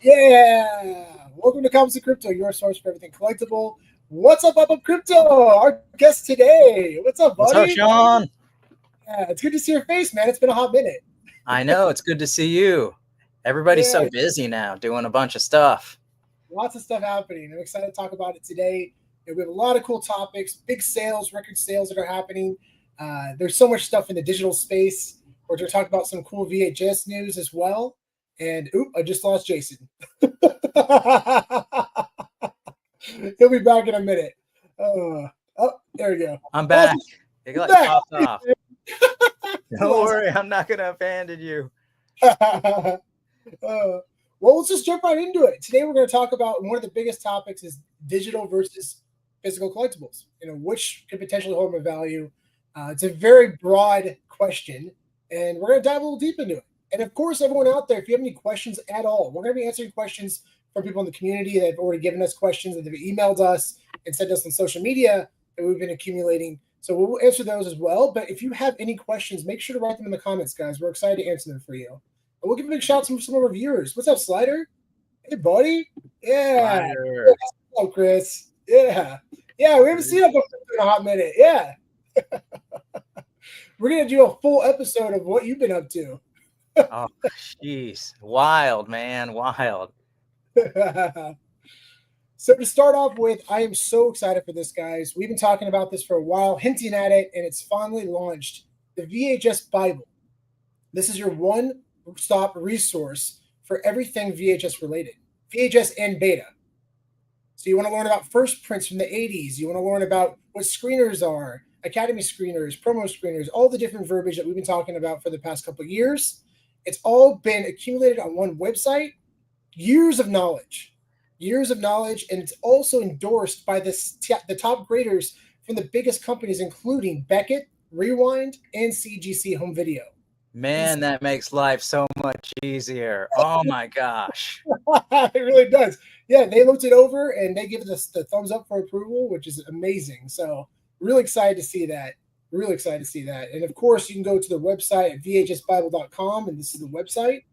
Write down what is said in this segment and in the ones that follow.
Yeah! Welcome to Comics and Crypto, your source for everything collectible. What's up, Crypto? Our guest today. What's up, What's up, buddy? Sean? Yeah, it's good to see your face, man. It's been a hot minute. I know, it's good to see you. Everybody's Yeah, so busy now doing a bunch of stuff. lots of stuff happening. I'm excited to talk about it today. And we have a lot of cool topics, big sales, record sales that are happening. There's so much stuff in the digital space. We're going to talk about some cool VHS news as well. And, I just lost Jason. He'll be back in a minute. Oh, there we go. I'm Awesome. back. It like Back. popped off. Don't worry, I'm not going to abandon you. Well, let's just jump right into it. Today, we're going to talk about one of the biggest topics is digital versus physical collectibles. Which could potentially hold more value. It's a very broad question, and we're going to dive a little deep into it. And of course, everyone out there, if you have any questions at all, we're going to be answering questions from people in the community that have already given us questions, that have emailed us and sent us on social media that we've been accumulating. So we'll answer those as well. But if you have any questions, make sure to write them in the comments, guys. We're excited to answer them for you. And we'll give a big shout out to some of our viewers. What's up, Slider? Hey, buddy. Yeah. Slider. Hello, Chris. Yeah. Yeah, we haven't seen up in a hot minute. Yeah. We're going to do a full episode of what you've been up to. Oh, jeez. Wild, man. Wild. So to start off with, I am so excited for this, guys. We've been talking about this for a while, hinting at it, and it's finally launched. The VHS Bible. This is your one-stop resource for everything VHS related, VHS and beta. So you want to learn about first prints from the 80s. You want to learn about what screeners are, Academy screeners, promo screeners, all the different verbiage that we've been talking about for the past couple of years. It's all been accumulated on one website. Years of knowledge, and it's also endorsed by the top graders from the biggest companies, including Beckett, Rewind, and CGC Home Video. Man, that makes life so much easier. Oh my gosh. It really does. Yeah, they looked it over and they give us the thumbs up for approval, which is amazing. So really excited to see that. Really excited to see that. And of course, you can go to the website at vhsbible.com, and this is the website.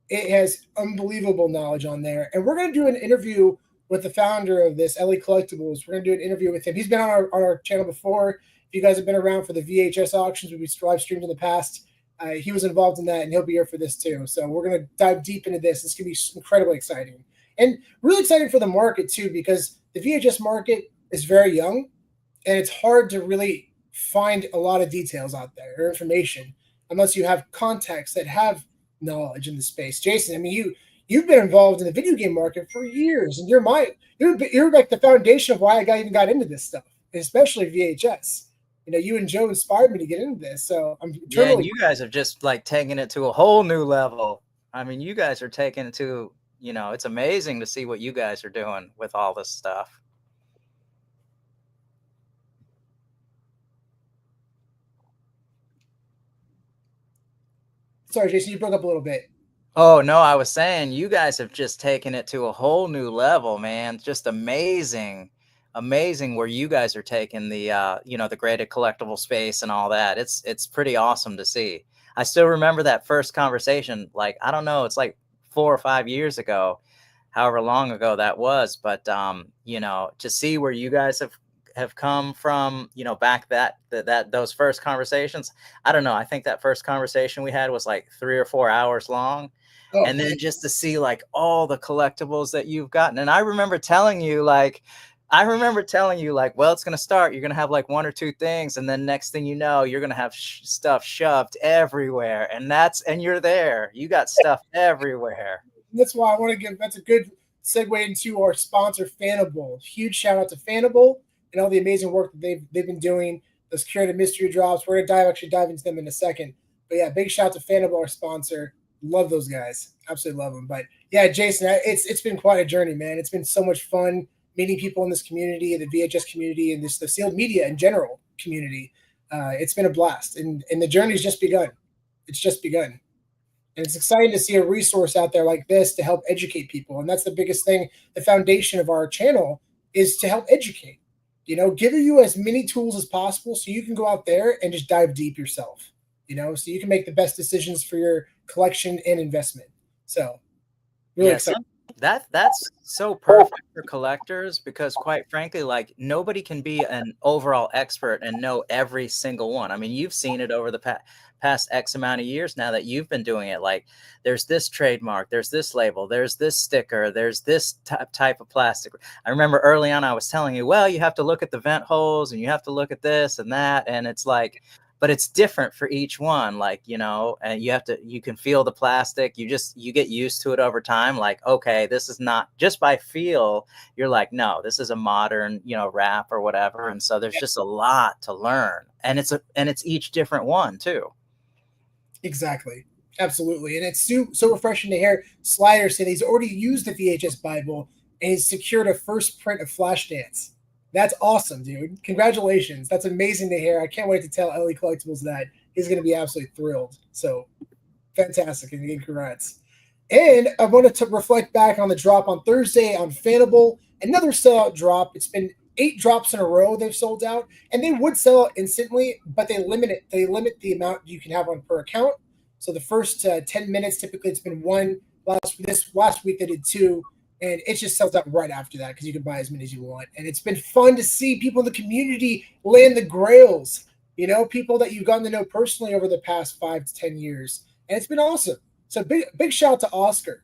It has unbelievable knowledge on there. And we're going to do an interview with the founder of this, LA Collectibles. We're going to do an interview with him. He's been on our channel before. If you guys have been around for the VHS auctions, we've live streamed in the past. He was involved in that, and he'll be here for this too. So we're going to dive deep into this. It's going to be incredibly exciting. And really exciting for the market too, because the VHS market is very young, and it's hard to really find a lot of details out there or information unless you have contacts that have knowledge in the space. Jason, I mean, you've been involved in the video game market for years, and you're like the foundation of why I even got into this stuff, especially VHS. You and Joe inspired me to get into this, so I'm totally. Yeah, and you guys have just like taken it to a whole new level. I mean, you guys are taking it to, it's amazing to see what you guys are doing with all this stuff. Sorry, Jason, you broke up a little bit. Oh, no, I was saying you guys have just taken it to a whole new level, man. Just amazing where you guys are taking the, the graded collectible space and all that. It's pretty awesome to see. I still remember that first conversation, like, I don't know, it's like 4 or 5 years ago, however long ago that was. But, to see where you guys have come from, back those first conversations. I don't know. I think that first conversation we had was like 3 or 4 hours long. Oh, and then just to see like all the collectibles that you've gotten. And I remember telling you like, well, it's going to start. You're going to have like 1 or 2 things. And then next thing you know, you're going to have stuff shoved everywhere. And you're there. You got stuff everywhere. That's why I want to that's a good segue into our sponsor, Fanable. Huge shout out to Fanable and all the amazing work that they've been doing. Those curated mystery drops. We're going to dive into them in a second. But yeah, big shout out to Fanable, our sponsor. Love those guys. Absolutely love them. But yeah, Jason, it's been quite a journey, man. It's been so much fun meeting people in this community, the VHS community, and the sealed media in general community. It's been a blast. And the journey's just begun. It's just begun. And it's exciting to see a resource out there like this to help educate people. And that's the biggest thing. The foundation of our channel is to help educate. Giving you as many tools as possible so you can go out there and just dive deep yourself. So you can make the best decisions for your collection and investment. So really exciting. That's so perfect for collectors, because quite frankly, like, nobody can be an overall expert and know every single one. I mean, you've seen it over the past X amount of years now that you've been doing it. Like, there's this trademark, there's this label, there's this sticker, there's this type of plastic. I remember early on I was telling you, well, you have to look at the vent holes and you have to look at this and that, and it's like, but it's different for each one, like, you know, and you can feel the plastic. You get used to it over time, like, okay, this is not just by feel, you're like, no, this is a modern, you know, wrap or whatever. And so there's just a lot to learn, and it's each different one too. Exactly. Absolutely. And it's so refreshing to hear Slider say that he's already used the VHS Bible and he's secured a first print of Flashdance. That's awesome, dude. Congratulations. That's amazing to hear. I can't wait to tell Ellie Collectibles that. He's going to be absolutely thrilled. So fantastic. And again, congrats. And I wanted to reflect back on the drop on Thursday on Fanable. Another sellout drop. It's been 8 drops in a row they've sold out, and they would sell out instantly, but they limit it. They limit the amount you can have on per account. So the first 10 minutes, typically it's been one. Last week they did two, and it just sells out right after that because you can buy as many as you want. And it's been fun to see people in the community land the grails. You know, people that you've gotten to know personally over the past 5 to 10 years, and it's been awesome. So big shout out to Oscar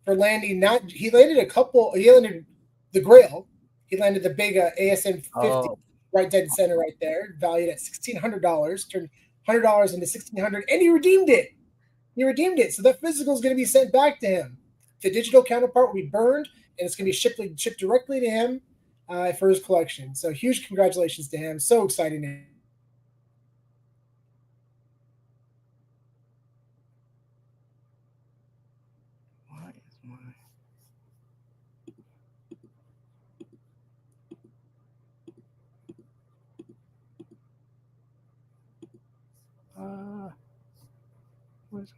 for landing. Not he landed a couple. He landed the Grail. He landed the big ASM 50 Oh, right dead center right there, valued at $1,600. Turned $100 into 1,600, and he redeemed it. He redeemed it. So that physical is going to be sent back to him. The digital counterpart will be burned, and it's going to be shipped directly to him for his collection. So huge congratulations to him. So exciting. why is my what is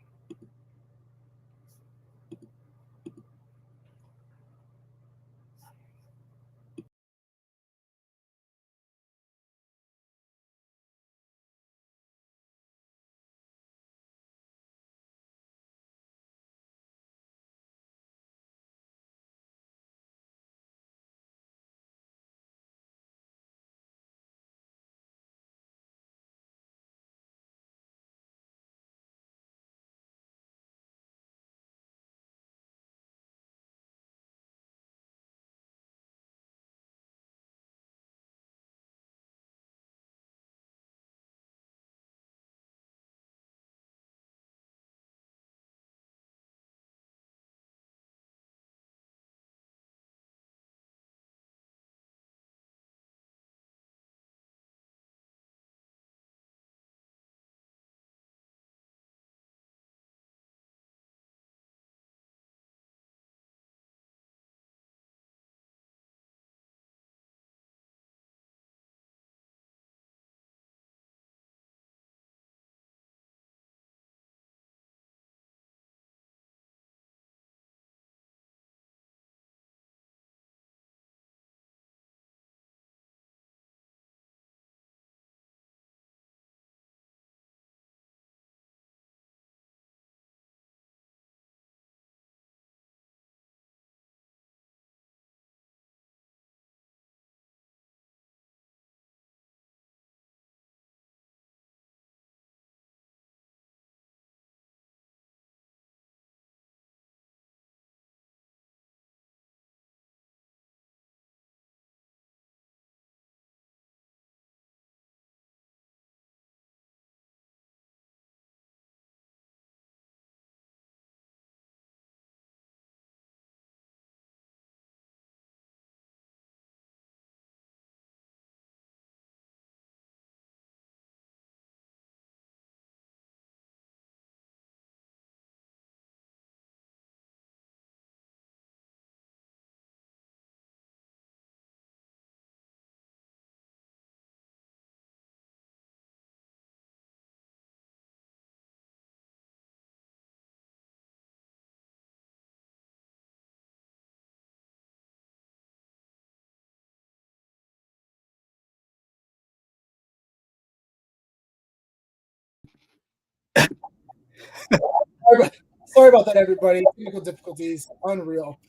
Sorry Sorry about that, everybody. Technical difficulties. Unreal.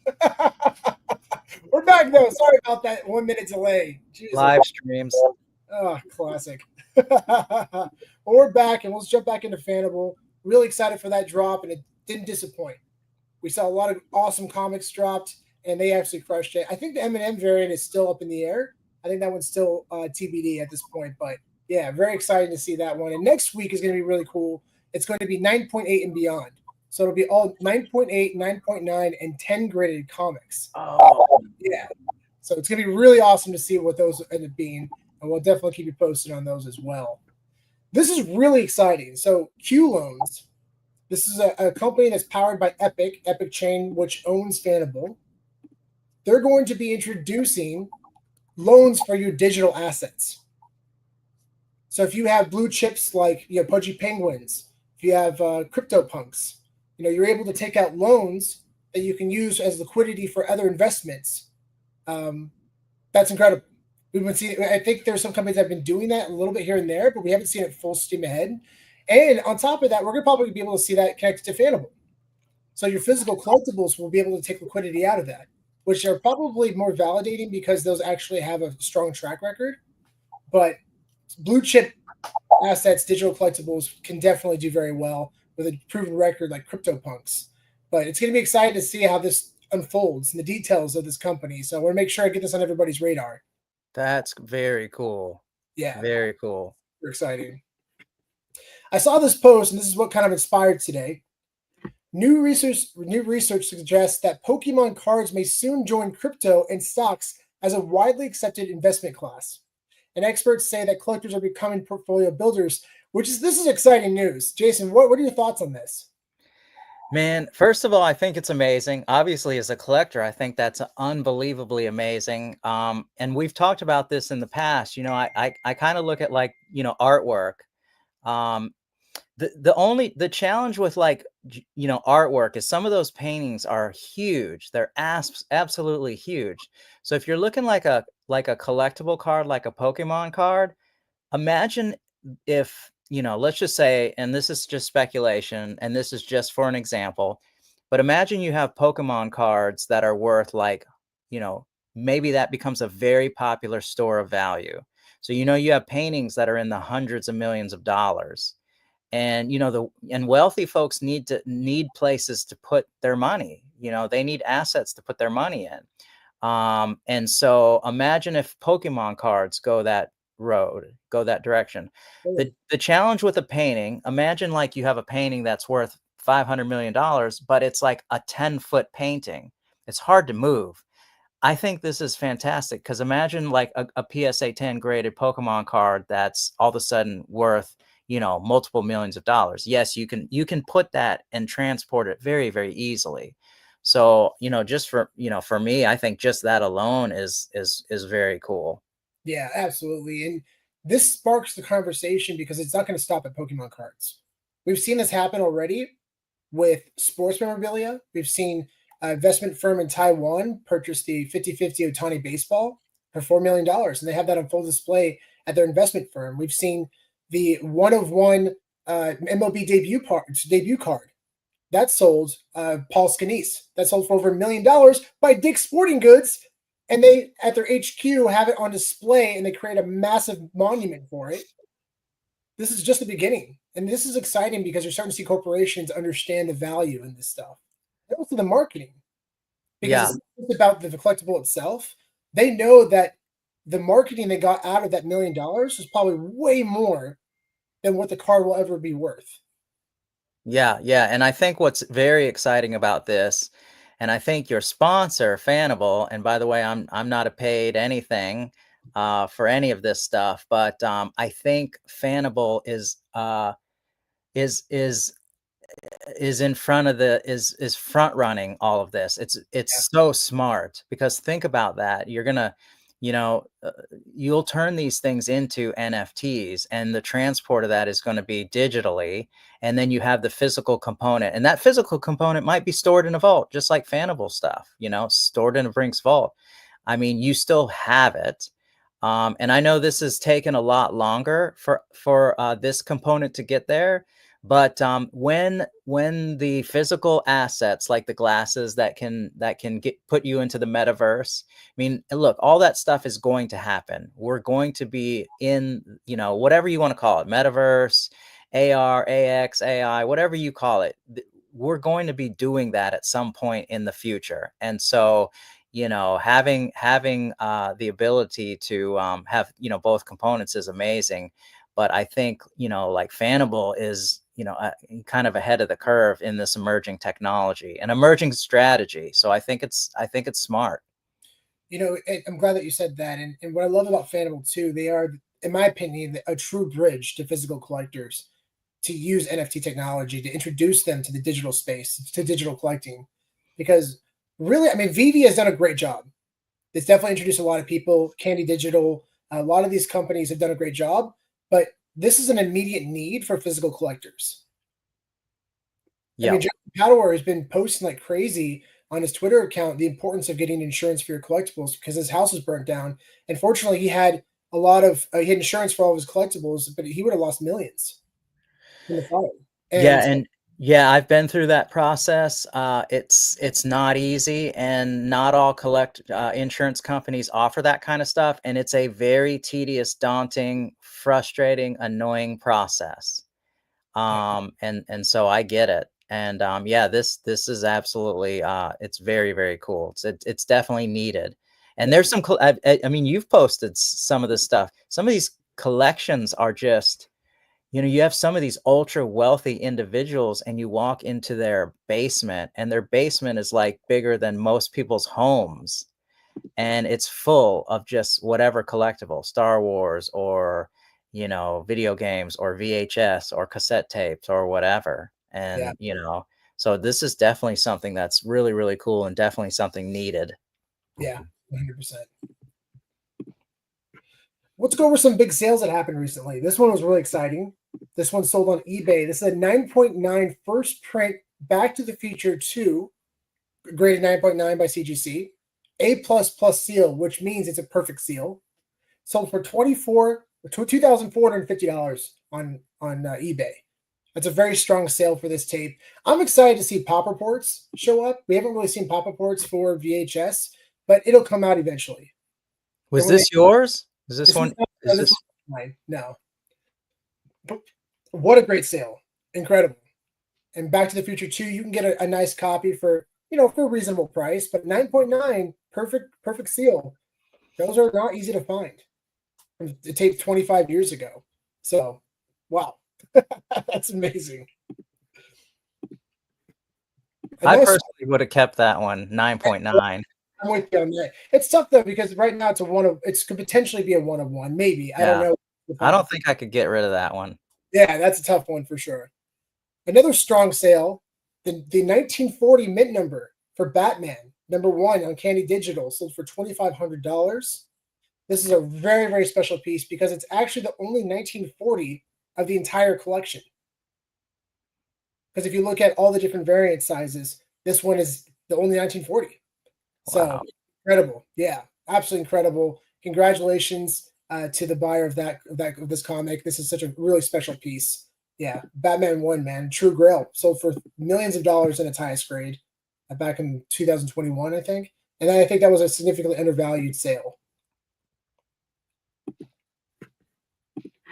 We're back, though. Sorry about that 1 minute delay. Jesus. Live streams. Oh, classic. Well, we're back, and let's jump back into Fanable. Really excited for that drop, and it didn't disappoint. We saw a lot of awesome comics dropped, and they actually crushed it. I think the M&M variant is still up in the air. I think that one's still TBD at this point, but yeah, very excited to see that one. And next week is going to be really cool. It's going to be 9.8 and beyond. So it'll be all 9.8, 9.9, and 10 graded comics. Oh, yeah. So it's going to be really awesome to see what those end up being, and we'll definitely keep you posted on those as well. This is really exciting. So Q Loans, this is a company that's powered by Epic Chain, which owns Fanable. They're going to be introducing loans for your digital assets. So if you have blue chips like Pudgy Penguins, if you have CryptoPunks, you're able to take out loans that you can use as liquidity for other investments. That's incredible. We've been seeing. I think there's some companies that have been doing that a little bit here and there, but we haven't seen it full steam ahead. And on top of that, we're going to probably be able to see that connected to Fanable. So your physical collectibles will be able to take liquidity out of that, which are probably more validating because those actually have a strong track record. But blue chip assets, digital collectibles can definitely do very well with a proven record like CryptoPunks. But it's going to be exciting to see how this unfolds and the details of this company. So I want to make sure I get this on everybody's radar. That's very cool. Yeah. Very cool. Super exciting. I saw this post, and this is what kind of inspired today. New research suggests that Pokemon cards may soon join crypto and stocks as a widely accepted investment class. And experts say that collectors are becoming portfolio builders, this is exciting news. Jason, what are your thoughts on this? Man, first of all, I think it's amazing. Obviously, as a collector, I think that's unbelievably amazing. And we've talked about this in the past. I kind of look at artwork. The challenge with artwork is some of those paintings are huge. They're absolutely huge. So if you're looking like a collectible card, like a Pokemon card, imagine if, let's just say, and this is just speculation, and this is just for an example, but imagine you have Pokemon cards that are worth maybe that becomes a very popular store of value. So, you have paintings that are in the hundreds of millions of dollars. And wealthy folks need places to put their money. They need assets to put their money in. And so imagine if Pokemon cards go that direction. The challenge with a painting, imagine you have a painting that's worth $500 million, but it's like a 10-foot painting. It's hard to move. I think this is fantastic because imagine a PSA 10 graded Pokemon card that's all of a sudden worth multiple millions of dollars. Yes, you can put that and transport it very, very easily. So, just for me, I think just that alone is very cool. Yeah, absolutely. And this sparks the conversation because it's not going to stop at Pokemon cards. We've seen this happen already with sports memorabilia. We've seen an investment firm in Taiwan purchase the 50/50 Ohtani baseball for $4 million, and they have that on full display at their investment firm. We've seen the one-of-one MLB debut card that sold Paul Scanese. That sold for over $1 million by Dick's Sporting Goods, and they at their HQ have it on display, and they create a massive monument for it. This is just the beginning, and this is exciting because you're starting to see corporations understand the value in this stuff. And also the marketing, because it's about the collectible itself. They know that the marketing they got out of that $1 million is probably way more than what the card will ever be worth. Yeah. And I think what's very exciting about this, and I think your sponsor, Fanable, and by the way, I'm not a paid anything for any of this stuff, but I think Fanable is in front of is front running all of this. It's so smart because think about that. You're gonna you'll turn these things into NFTs, and the transport of that is going to be digitally. And then you have the physical component, and that physical component might be stored in a vault, just like Fanable stuff, stored in a Brinks vault. I mean, you still have it. And I know this has taken a lot longer for this component to get there, But when the physical assets like the glasses that can put you into the metaverse, I mean, look, all that stuff is going to happen. We're going to be in, you know, whatever you want to call it, metaverse, AR, AX, AI, whatever you call it. We're going to be doing that at some point in the future. And so, you know, having the ability to have, you know, both components is amazing. But I think, you know, like Fanable is, you know, kind of ahead of the curve in this emerging technology and emerging strategy. So I think it's smart. You know, I'm glad that you said that. And what I love about Fanable too, they are, in my opinion, a true bridge to physical collectors to use NFT technology to introduce them to the digital space, to digital collecting. Because really, I mean, VeVe has done a great job. It's definitely introduced a lot of people. Candy Digital, a lot of these companies have done a great job, but this is an immediate need for physical collectors. I Yeah. mean, Justin Paddler has been posting like crazy on his Twitter account the importance of getting insurance for your collectibles because his house was burnt down. And fortunately, he had a lot of he had insurance for all of his collectibles, but he would have lost millions in the fire. Yeah. And And yeah, I've been through that process. It's not easy, and not all insurance companies offer that kind of stuff. And it's a very tedious, daunting, frustrating, annoying process. yeah, And so I get it. And yeah, this is absolutely it's very, very cool. It's definitely needed. And yeah, there's some I mean, you've posted some of this stuff. Some of these collections are just, you know, you have some of these ultra wealthy individuals and you walk into their basement and their basement is like bigger than most people's homes, and it's full of just whatever collectible, Star Wars or, you know, video games or VHS or cassette tapes or whatever. yeah, And, you know, so this is definitely something that's really, really cool and definitely something needed. yeah, 100%. Let's go over some big sales that happened recently. This one was really exciting. This one sold on eBay. This is a 9.9 first print Back to the Future 2, graded 9.9 by CGC, A plus plus seal, which means it's a perfect seal. Sold for $2,450 on eBay. That's a very strong sale for this tape. I'm excited to see pop reports show up. We haven't really seen pop reports for VHS, but it'll come out eventually. And Was when they this yours? Is this this was one? not, Is this this? was mine. No, but what a great sale! Incredible. And Back to the Future 2, you can get a nice copy for, you know, for a reasonable price, but 9.9, perfect seal. Those are not easy to find. It taped 25 years ago. So, wow. That's amazing. I Another personally would have kept that one, 9.9. I'm with you on that. It's tough though because right now it's a one of it could potentially be a one of one, maybe. I don't Yeah. know. I don't think I could get rid of that one. Yeah, that's a tough one for sure. Another strong sale, the 1940 mint number for Batman, number one on Candy Digital, sold for $2,500. This is a very, very special piece because it's actually the only 1940 of the entire collection. Because if you look at all the different variant sizes, this one is the only 1940. So Wow. incredible. Yeah, absolutely incredible. Congratulations to the buyer of this comic. This is such a really special piece. Yeah, Batman 1, man. True Grail. Sold for millions of dollars in its highest grade back in 2021, I think. And I think that was a significantly undervalued sale.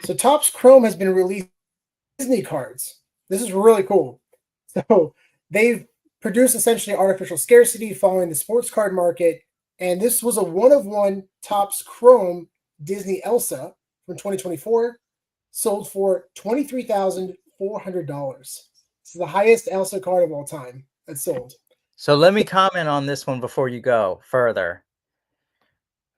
So Topps Chrome has been released Disney cards. This is really cool. So they've produced essentially artificial scarcity following the sports card market. And this was a one of one Topps Chrome Disney Elsa from 2024, sold for $23,400. This is the highest Elsa card of all time that's sold. So let me comment on this one before you go further.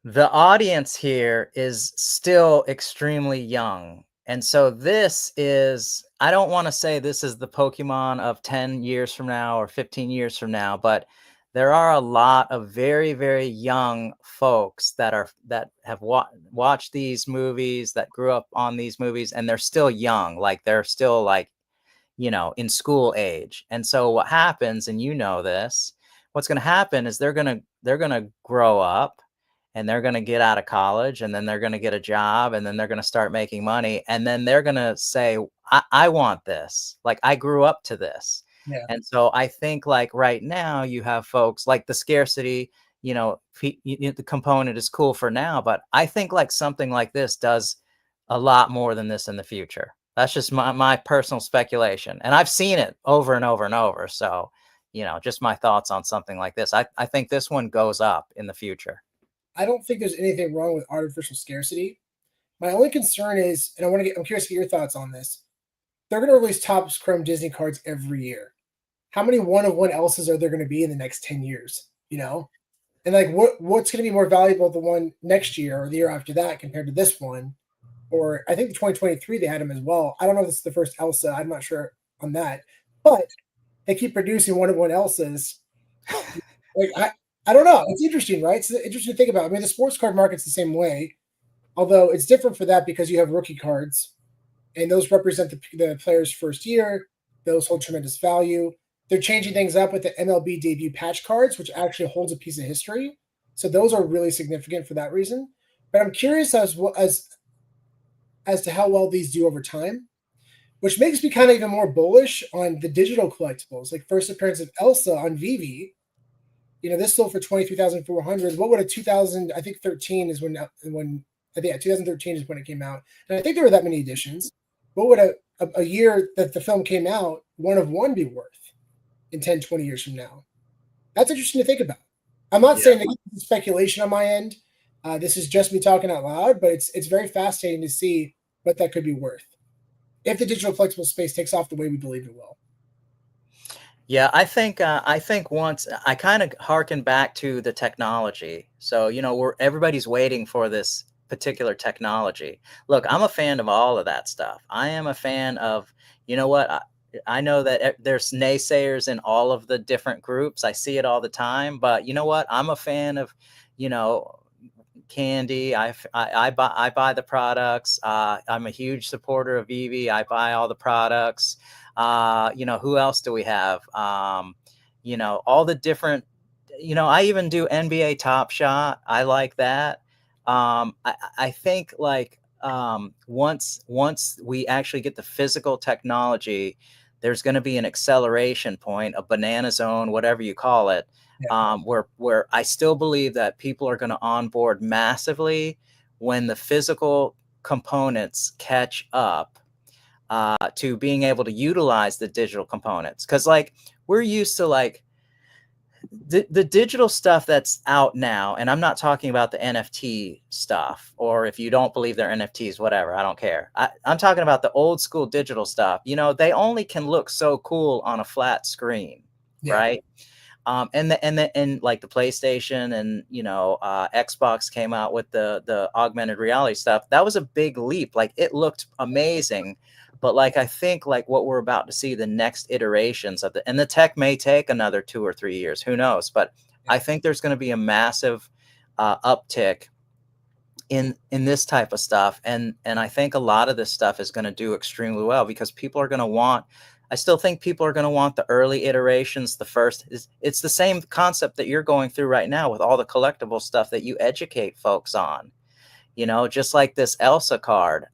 The audience here is still extremely young. And so this is, I don't want to say this is the Pokemon of 10 years from now or 15 years from now, but there are a lot of very, very young folks that have watched these movies, that grew up on these movies, and they're still young. Like they're still like, you know, in school age. And so what happens, and you know this, what's going to happen is they're going to grow up, and they're going to get out of college, and then they're going to get a job, and then they're going to start making money, and then they're going to say, I want this. Like, I grew up to this. Yeah. And so I think like right now you have folks like the scarcity, the component is cool for now, but I think like something like this does a lot more than this in the future. That's just my personal speculation. And I've seen it over and over and over. So, just my thoughts on something like this. I think this one goes up in the future. I don't think there's anything wrong with artificial scarcity. My only concern is, and I'm curious to get your thoughts on this. They're going to release Topps Chrome Disney cards every year. How many one-of-one Elsas are there going to be in the next 10 years? And like what's going to be more valuable the one next year or the year after that compared to this one? Or I think the 2023 they had them as well. I don't know if this is the first Elsa. I'm not sure on that, but they keep producing one-of-one Elsas. Like I don't know. It's interesting, right? It's interesting to think about. I mean, the sports card market's the same way, although it's different for that because you have rookie cards, and those represent the player's first year. Those hold tremendous value. They're changing things up with the MLB debut patch cards, which actually holds a piece of history. So those are really significant for that reason. But I'm curious as to how well these do over time, which makes me kind of even more bullish on the digital collectibles. Like first appearance of Elsa on VeVe. This sold for 23,400. What would a 2000? I think 13 is when I think 2013 is when it came out, and I think there were that many editions. What would a year that the film came out, one-of-one be worth in 10, 20 years from now? That's interesting to think about. I'm not saying that this is speculation on my end. This is just me talking out loud, but it's very fascinating to see what that could be worth if the digital collectible space takes off the way we believe it will. Yeah, I think once I kind of harken back to the technology. So, everybody's waiting for this particular technology. Look, I'm a fan of all of that stuff. I am a fan of, what? I know that there's naysayers in all of the different groups. I see it all the time, but you know what? I'm a fan of, Candy. I buy the products. I'm a huge supporter of VeVe. I buy all the products. Who else do we have? All the different, I even do NBA Top Shot. I like that. I think like once we actually get the physical technology, there's going to be an acceleration point, a banana zone, whatever you call it, where I still believe that people are going to onboard massively when the physical components catch up to being able to utilize the digital components. Because like we're used to like the digital stuff that's out now, and I'm not talking about the NFT stuff, or if you don't believe they're NFTs, whatever, I don't care. I'm talking about the old school digital stuff. They only can look so cool on a flat screen, right? And like the PlayStation and Xbox came out with the augmented reality stuff. That was a big leap. Like it looked amazing, but like I think like what we're about to see, the next iterations of and the tech may take another 2 or 3 years. Who knows? But I think there's going to be a massive uptick in this type of stuff, and I think a lot of this stuff is going to do extremely well because people are going to want. I still think people are going to want the early iterations. The first it's the same concept that you're going through right now with all the collectible stuff that you educate folks on, just like this Elsa card.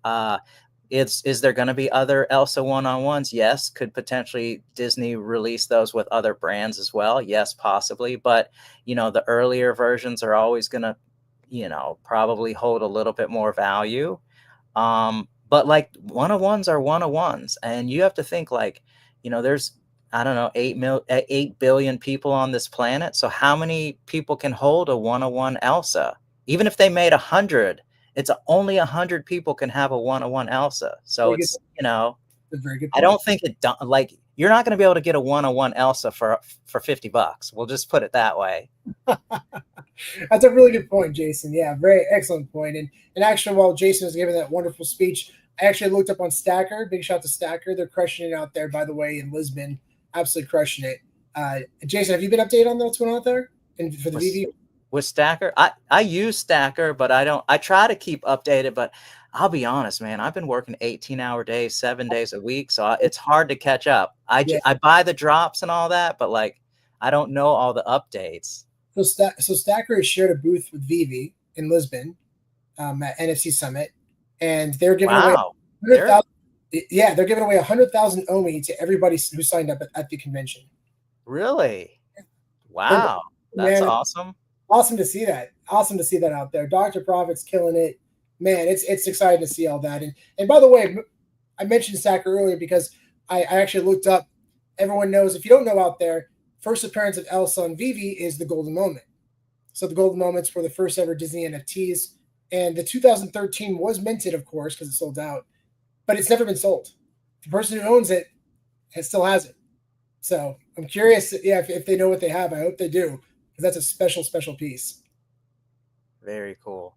Is there going to be other Elsa one-on-ones? Yes. Could potentially Disney release those with other brands as well? Yes, possibly. But, the earlier versions are always going to, probably hold a little bit more value. But like one-on-ones are one-on-ones, and you have to think like, there's, I don't know, 8 billion people on this planet. So how many people can hold a one-on-one Elsa? Even if they made 100, it's only 100 people can have a one-on-one Elsa. So it's, a very good point. I don't think like you're not going to be able to get a one-on-one Elsa for $50. We'll just put it that way. That's a really good point, Jason. Yeah, very excellent point. And actually, while Jason was giving that wonderful speech, I actually looked up on Stacker. Big shout to Stacker. They're crushing it out there, by the way, in Lisbon. Absolutely crushing it. Jason, have you been updated on what's going on out there? And for the VeVe? With Stacker, I use Stacker, but I try to keep updated, but I'll be honest, man, I've been working 18-hour days, 7 days a week. So it's hard to catch up. I buy the drops and all that, but like, I don't know all the updates. So Stacker has shared a booth with VeVe. in Lisbon at NFC Summit, and they're giving away Wow. 100,000. Yeah, they're giving away 100,000 OMI to everybody who signed up at the convention. Really? Wow. That's Man, awesome. awesome to see that. Awesome to see that out there. Dr. Profit's killing it. Man, it's exciting to see all that. And by the way, I mentioned Sacker earlier because I actually looked up. Everyone knows, if you don't know out there, first appearance of Elsa on VeVe is the Golden Moment. So the Golden Moments were the first ever Disney NFTs. And the 2013 was minted, of course, because it sold out, but it's never been sold. The person who owns it still has it. So I'm curious, if they know what they have. I hope they do, because that's a special, special piece. Very cool.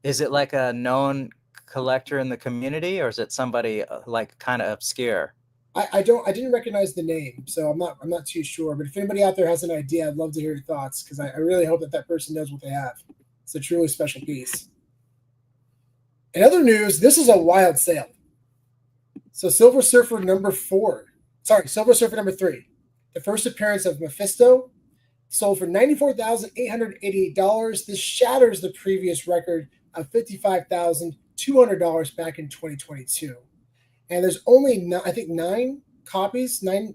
Is it like a known collector in the community, or is it somebody like kind of obscure? I didn't recognize the name, so I'm not too sure. But if anybody out there has an idea, I'd love to hear your thoughts, because I really hope that person knows what they have. It's a truly special piece. In other news, this is a wild sale. So Silver Surfer number 3, the first appearance of Mephisto, sold for $94,888. This shatters the previous record of $55,200 back in 2022. And there's only, I think, 9.8 copies in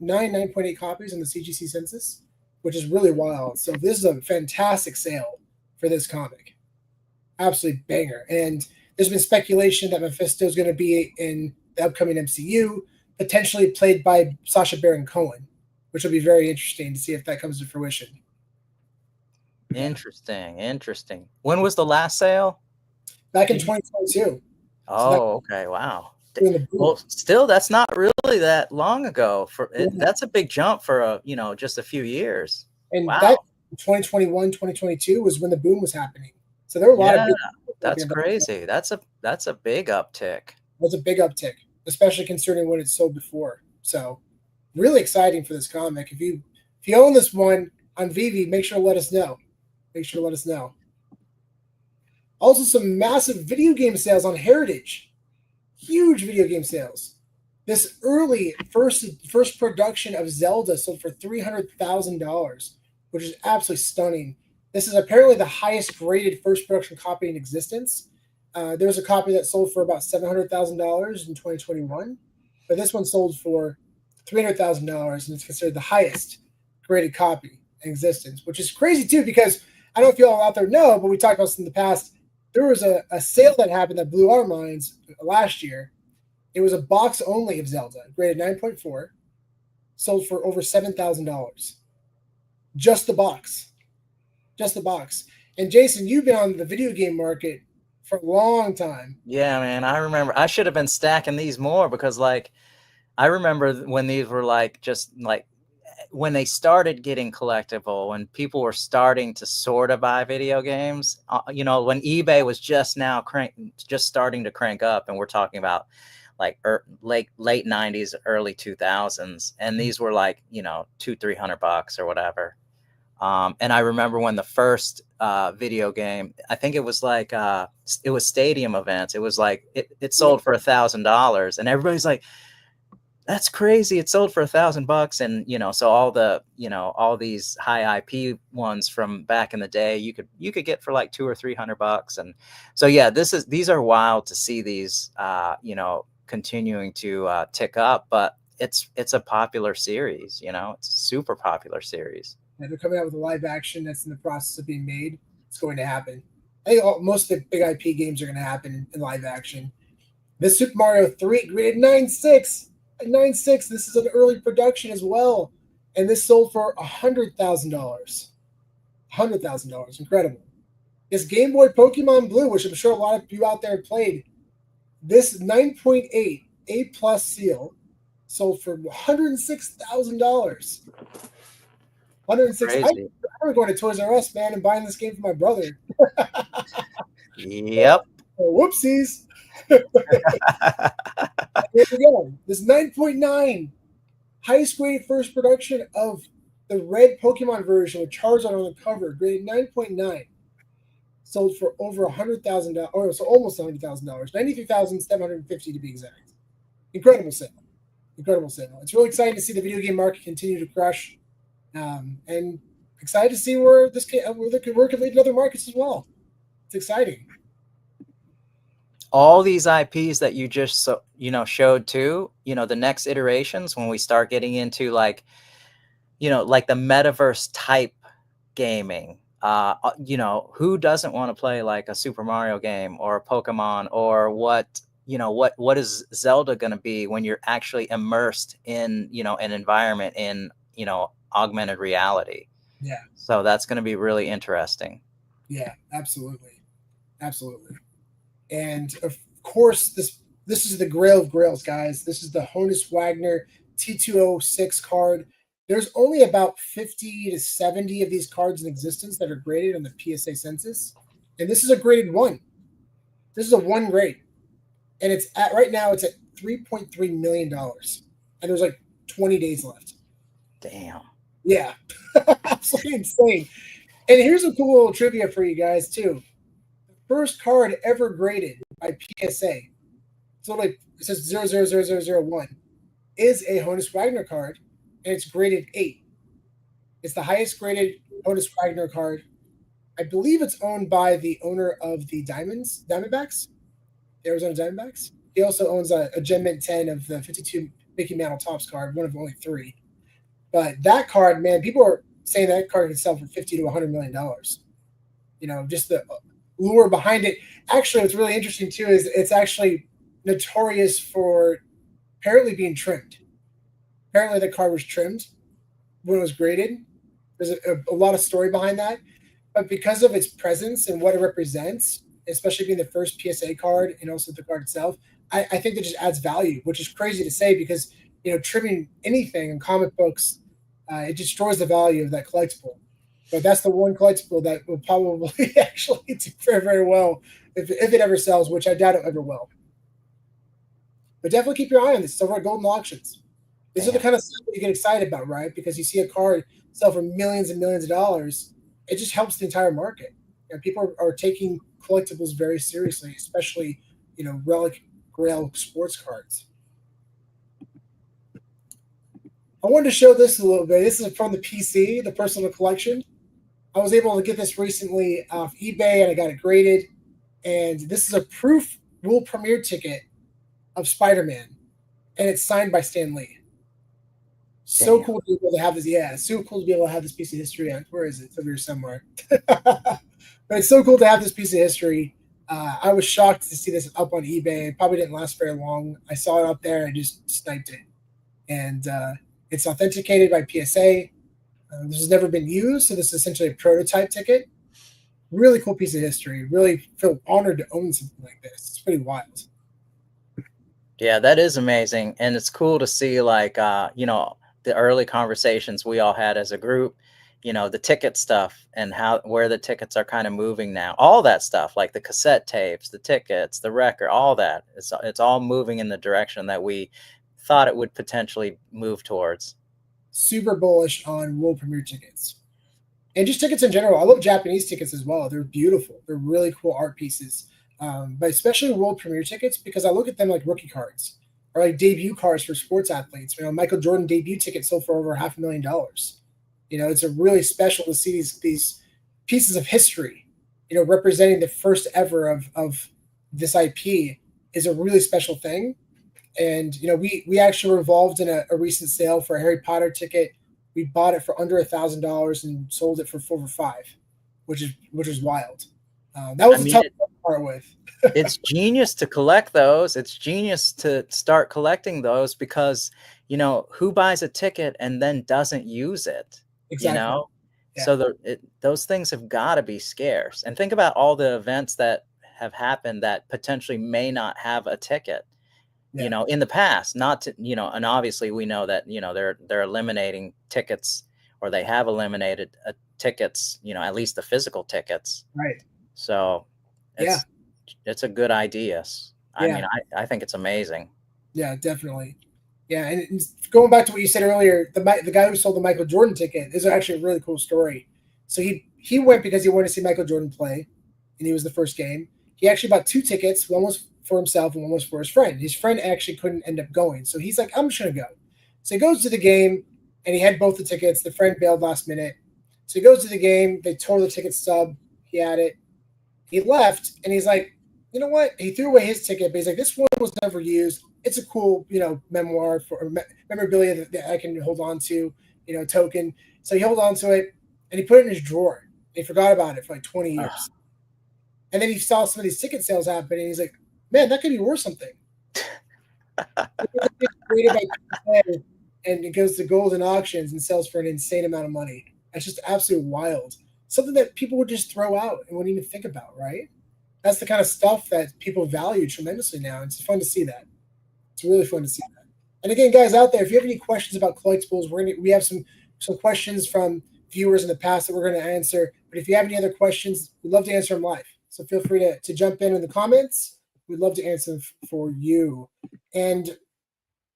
the CGC census, which is really wild. So this is a fantastic sale for this comic. Absolutely banger. And there's been speculation that Mephisto is going to be in the upcoming MCU, potentially played by Sacha Baron Cohen, which will be very interesting to see if that comes to fruition. Interesting. When was the last sale? Back in 2022. Oh, okay. Wow. Well, still, that's not really that long ago. That's a big jump for just a few years. And wow. That 2021, 2022 was when the boom was happening. So there were a lot of big. That's crazy. That's a big uptick. That's a big uptick, especially considering when it sold before. So really exciting for this comic. If you own this one on VeVe, make sure to let us know. Also, some massive video game sales on Heritage. Huge video game sales. This early first production of Zelda sold for $300,000, which is absolutely stunning. This is apparently the highest graded first production copy in existence. There was a copy that sold for about $700,000 in 2021, but this one sold for $300,000, and it's considered the highest graded copy in existence, which is crazy too, because I don't know if you all out there know, but we talked about this in the past. There was a sale that happened that blew our minds last year. It was a box only of Zelda, graded 9.4, sold for over $7,000. Just the box. And Jason, you've been on the video game market for a long time. Yeah, man. I remember I should have been stacking these more, because I remember when these were when they started getting collectible, when people were starting to sort of buy video games, when eBay was just starting to crank up, and we're talking about late 90s, early 2000s, and these were $200-300 or whatever. And I remember when the first video game, I think it was it was Stadium Events. It was it sold for $1,000, and everybody's like, that's crazy. It sold for $1,000. And, so all these high IP ones from back in the day, you could get for $200 or $300. And so, yeah, these are wild to see these, continuing to tick up, but it's a popular series, it's a super popular series. And they're coming out with a live action that's in the process of being made. It's going to happen. I think most of the big IP games are going to happen in live action. This Super Mario 3 graded 9.6. 9.6. This is an early production as well, and this sold for $100,000. $100,000, incredible. This Game Boy Pokemon Blue, which I'm sure a lot of you out there have played, this 9.8 A+ seal sold for $106,000. 106. I remember going to Toys R Us, man, and buying this game for my brother. Yep. Whoopsies. Here we go. This 9.9, highest graded first production of the red Pokemon version with Charizard on the cover, graded 9.9, sold for over $100,000, or so almost $100,000, $93,750 to be exact. Incredible sale. It's really exciting to see the video game market continue to crush, and excited to see where this can lead in other markets as well. It's exciting. All these IPs that you just showed too, the next iterations when we start getting into like like the metaverse type gaming, who doesn't want to play like a Super Mario game or a Pokemon, or what is Zelda going to be when you're actually immersed in an environment in augmented reality. Yeah. So that's going to be really interesting. Yeah, absolutely. Absolutely. And of course, this is the Grail of Grails, guys. This is the Honus Wagner T206 card. There's only about 50 to 70 of these cards in existence that are graded on the PSA census. And this is a graded one. This is a one grade. And it's at right now it's at $3.3 million. And there's like 20 days left. Damn. Yeah. Absolutely insane. And here's a cool little trivia for you guys, too. First card ever graded by PSA. So like it says 000001 is a Honus Wagner card, and it's graded 8. It's the highest graded Honus Wagner card. I believe it's owned by the owner of the Diamondbacks, the Arizona Diamondbacks. He also owns a Gem Mint 10 of the 52 Mickey Mantle Topps card, one of only 3. But that card, man, people are saying that card can sell for $50 to $100 million. Just the lure behind it. Actually, what's really interesting too is it's actually notorious for apparently being trimmed. Apparently, the card was trimmed when it was graded. There's a lot of story behind that, but because of its presence and what it represents, especially being the first PSA card and also the card itself, I think that just adds value, which is crazy to say because trimming anything in comic books, it destroys the value of that collectible. But that's the one collectible that will probably actually do very, very well if it ever sells, which I doubt it ever will. But definitely keep your eye on this. It's over at Golden Auctions. These are the kind of stuff that you get excited about, right? Because you see a card sell for millions and millions of dollars. It just helps the entire market. People are taking collectibles very seriously, especially, relic grail sports cards. I wanted to show this a little bit. This is from the PC, the personal collection. I was able to get this recently off eBay, and I got it graded. And this is a proof world premiere ticket of Spider-Man, and it's signed by Stan Lee. So cool to be able to have this. Yeah, so cool to be able to have this piece of history. Where is it? It's over here somewhere. But it's so cool to have this piece of history. I was shocked to see this up on eBay. It probably didn't last very long. I saw it up there and I just sniped it. And it's authenticated by PSA. This has never been used, so this is essentially a prototype ticket. Really cool piece of history. Really feel honored to own something like this. It's pretty wild. Yeah, that is amazing. And it's cool to see like, the early conversations we all had as a group, the ticket stuff and where the tickets are kind of moving now. All that stuff, like the cassette tapes, the tickets, the record, all that. It's all moving in the direction that we thought it would potentially move towards. Super bullish on world premiere tickets. And just tickets in general. I love Japanese tickets as well. They're beautiful. They're really cool art pieces. But especially world premiere tickets, because I look at them like rookie cards or like debut cards for sports athletes. Michael Jordan debut ticket sold for over $500,000. It's a really special to see these pieces of history, representing the first ever of this IP is a really special thing. And, we actually were involved in a recent sale for a Harry Potter ticket. We bought it for under $1,000 and sold it for over $5,000, which is wild. That was a tough part with. It's genius to collect those. It's genius to start collecting those because, who buys a ticket and then doesn't use it? Exactly. Yeah. So those things have got to be scarce. And think about all the events that have happened that potentially may not have a ticket. Yeah. In the past, not to, and obviously we know that, they're eliminating tickets, or they have eliminated tickets, at least the physical tickets. Right. So it's a good idea. I mean, I think it's amazing. Yeah, definitely. Yeah. And going back to what you said earlier, the guy who sold the Michael Jordan ticket is actually a really cool story. So he went because he wanted to see Michael Jordan play, and he was the first game. He actually bought 2 tickets. One was for himself and one was for his friend. His friend actually couldn't end up going. So he's like, I'm just going to go. So he goes to the game, and he had both the tickets. The friend bailed last minute. So he goes to the game. They tore the ticket stub. He had it. He left, and he's like, you know what? He threw away his ticket, but he's like, this one was never used. It's a cool, memoir for memorabilia that I can hold on to, token. So he held on to it, and he put it in his drawer. He forgot about it for like 20 years. And then he saw some of these ticket sales happen, and he's like, man, that could be worth something. Created by PSA, and it goes to golden auctions and sells for an insane amount of money. That's just absolutely wild. Something that people would just throw out and wouldn't even think about, right? That's the kind of stuff that people value tremendously now. It's fun to see that. It's really fun to see that. And again, guys out there, if you have any questions about collectibles, we have some questions from viewers in the past that we're going to answer. But if you have any other questions, we'd love to answer them live. So feel free to jump in the comments. We'd love to answer them for you. And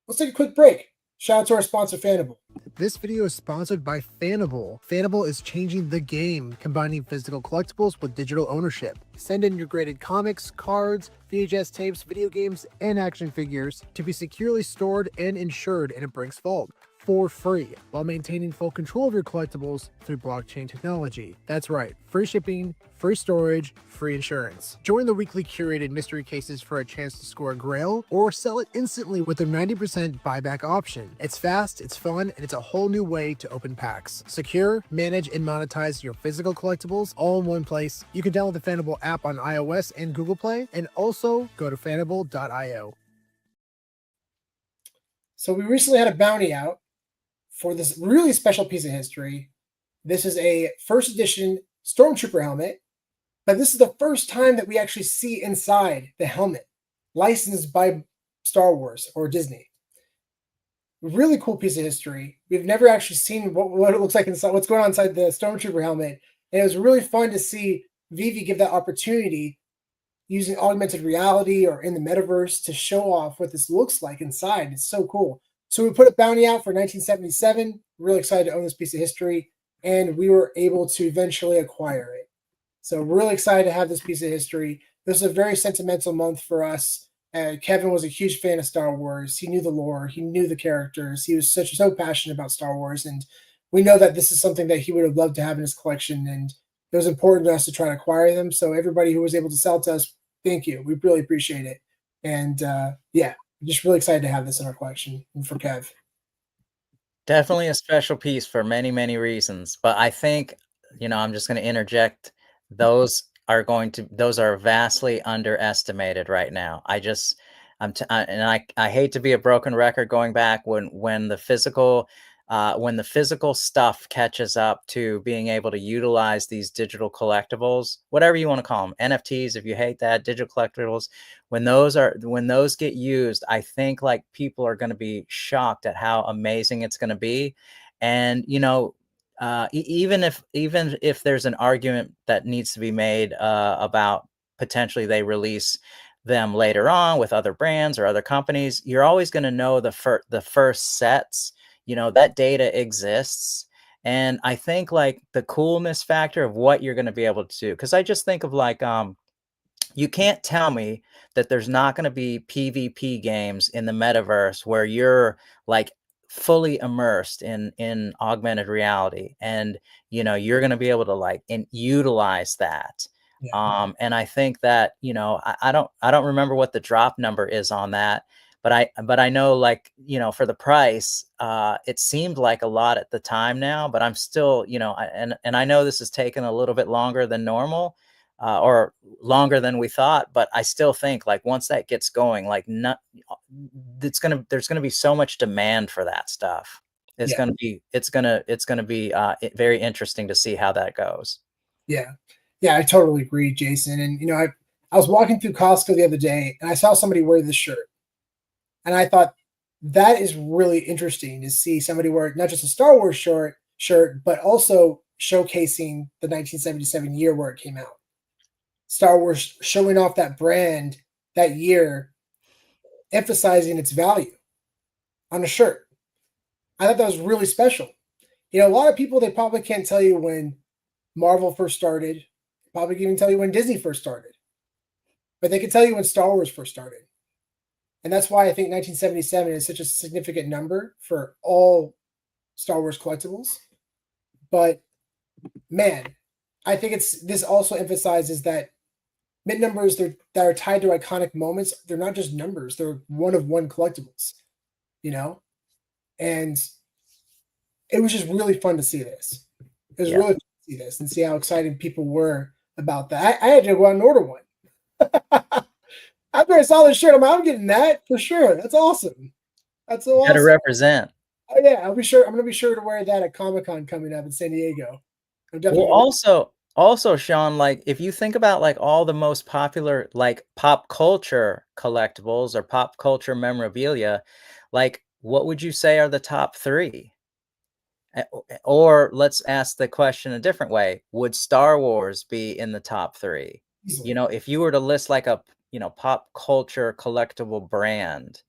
let's take a quick break. Shout out to our sponsor, Fanable. This video is sponsored by Fanable. Fanable is changing the game, combining physical collectibles with digital ownership. Send in your graded comics, cards, VHS tapes, video games, and action figures to be securely stored and insured in a Brinks vault for free, while maintaining full control of your collectibles through blockchain technology. That's right, free shipping, free storage, free insurance. Join the weekly curated mystery cases for a chance to score a grail, or sell it instantly with a 90% buyback option. It's fast, it's fun, and it's a whole new way to open packs. Secure, manage, and monetize your physical collectibles all in one place. You can download the Fanable app on iOS and Google Play, and also go to fanable.io. So we recently had a bounty out for this really special piece of history. This is a first edition Stormtrooper helmet, but this is the first time that we actually see inside the helmet, licensed by Star Wars or Disney. Really cool piece of history. We've never actually seen what it looks like inside, what's going on inside the Stormtrooper helmet. And it was really fun to see VeVe give that opportunity using augmented reality or in the metaverse to show off what this looks like inside. It's so cool. So we put a bounty out for 1977. Really excited to own this piece of history, and we were able to eventually acquire it. So really excited to have this piece of history. This is a very sentimental month for us. Kevin was a huge fan of Star Wars. He knew the lore. He knew the characters. He was so passionate about Star Wars, and we know that this is something that he would have loved to have in his collection, and it was important to us to try to acquire them. So everybody who was able to sell to us, thank you. We really appreciate it. And yeah, I'm just really excited to have this in our collection and for Kev. Definitely a special piece for many, many reasons. But I think, I'm just going to interject. Those are vastly underestimated right now. I hate to be a broken record going back when the physical stuff catches up to being able to utilize these digital collectibles, whatever you want to call them, NFTs, if you hate that, digital collectibles, when those get used, I think like people are going to be shocked at how amazing it's going to be. And, even if there's an argument that needs to be made about potentially they release them later on with other brands or other companies, you're always going to know the first sets. That data exists. And I think like the coolness factor of what you're going to be able to do, because I just think of like, you can't tell me that there's not going to be PvP games in the metaverse where you're like fully immersed in augmented reality, and you're going to be able to like utilize that. Yeah. And I think that I don't remember what the drop number is on that, but I know, like, for the price, it seemed like a lot at the time now, but I'm still, and I know this has taken a little bit longer than normal, or longer than we thought, but I still think like once that gets going, like there's going to be so much demand for that stuff. It's going to be very interesting to see how that goes. Yeah. Yeah, I totally agree, Jason. And I was walking through Costco the other day and I saw somebody wear this shirt. And I thought that is really interesting to see somebody wear not just a Star Wars shirt, but also showcasing the 1977 year where it came out. Star Wars showing off that brand that year, emphasizing its value on a shirt. I thought that was really special. A lot of people, they probably can't tell you when Marvel first started, probably can't even tell you when Disney first started, but they can tell you when Star Wars first started. And that's why I think 1977 is such a significant number for all Star Wars collectibles. But man, I think this also emphasizes that mint numbers that are tied to iconic moments. They're not just numbers; they're one of one collectibles. You know, and it was just really fun to see this. It was Yeah. really fun to see this and see how excited people were about that. I had to go out and order one. After I saw this shirt, I'm getting that for sure. That's awesome. That's so You got to awesome. represent. Oh, yeah, I'll be sure. I'm gonna be sure to wear that at Comic-Con coming up in San Diego. I'm definitely Well, gonna also, Sean, like if you think about like all the most popular like pop culture collectibles or pop culture memorabilia, like what would you say are the top three? Or let's ask the question a different way. Would Star Wars be in the top three? easily. You know, if you were to list like a, pop culture collectible brand,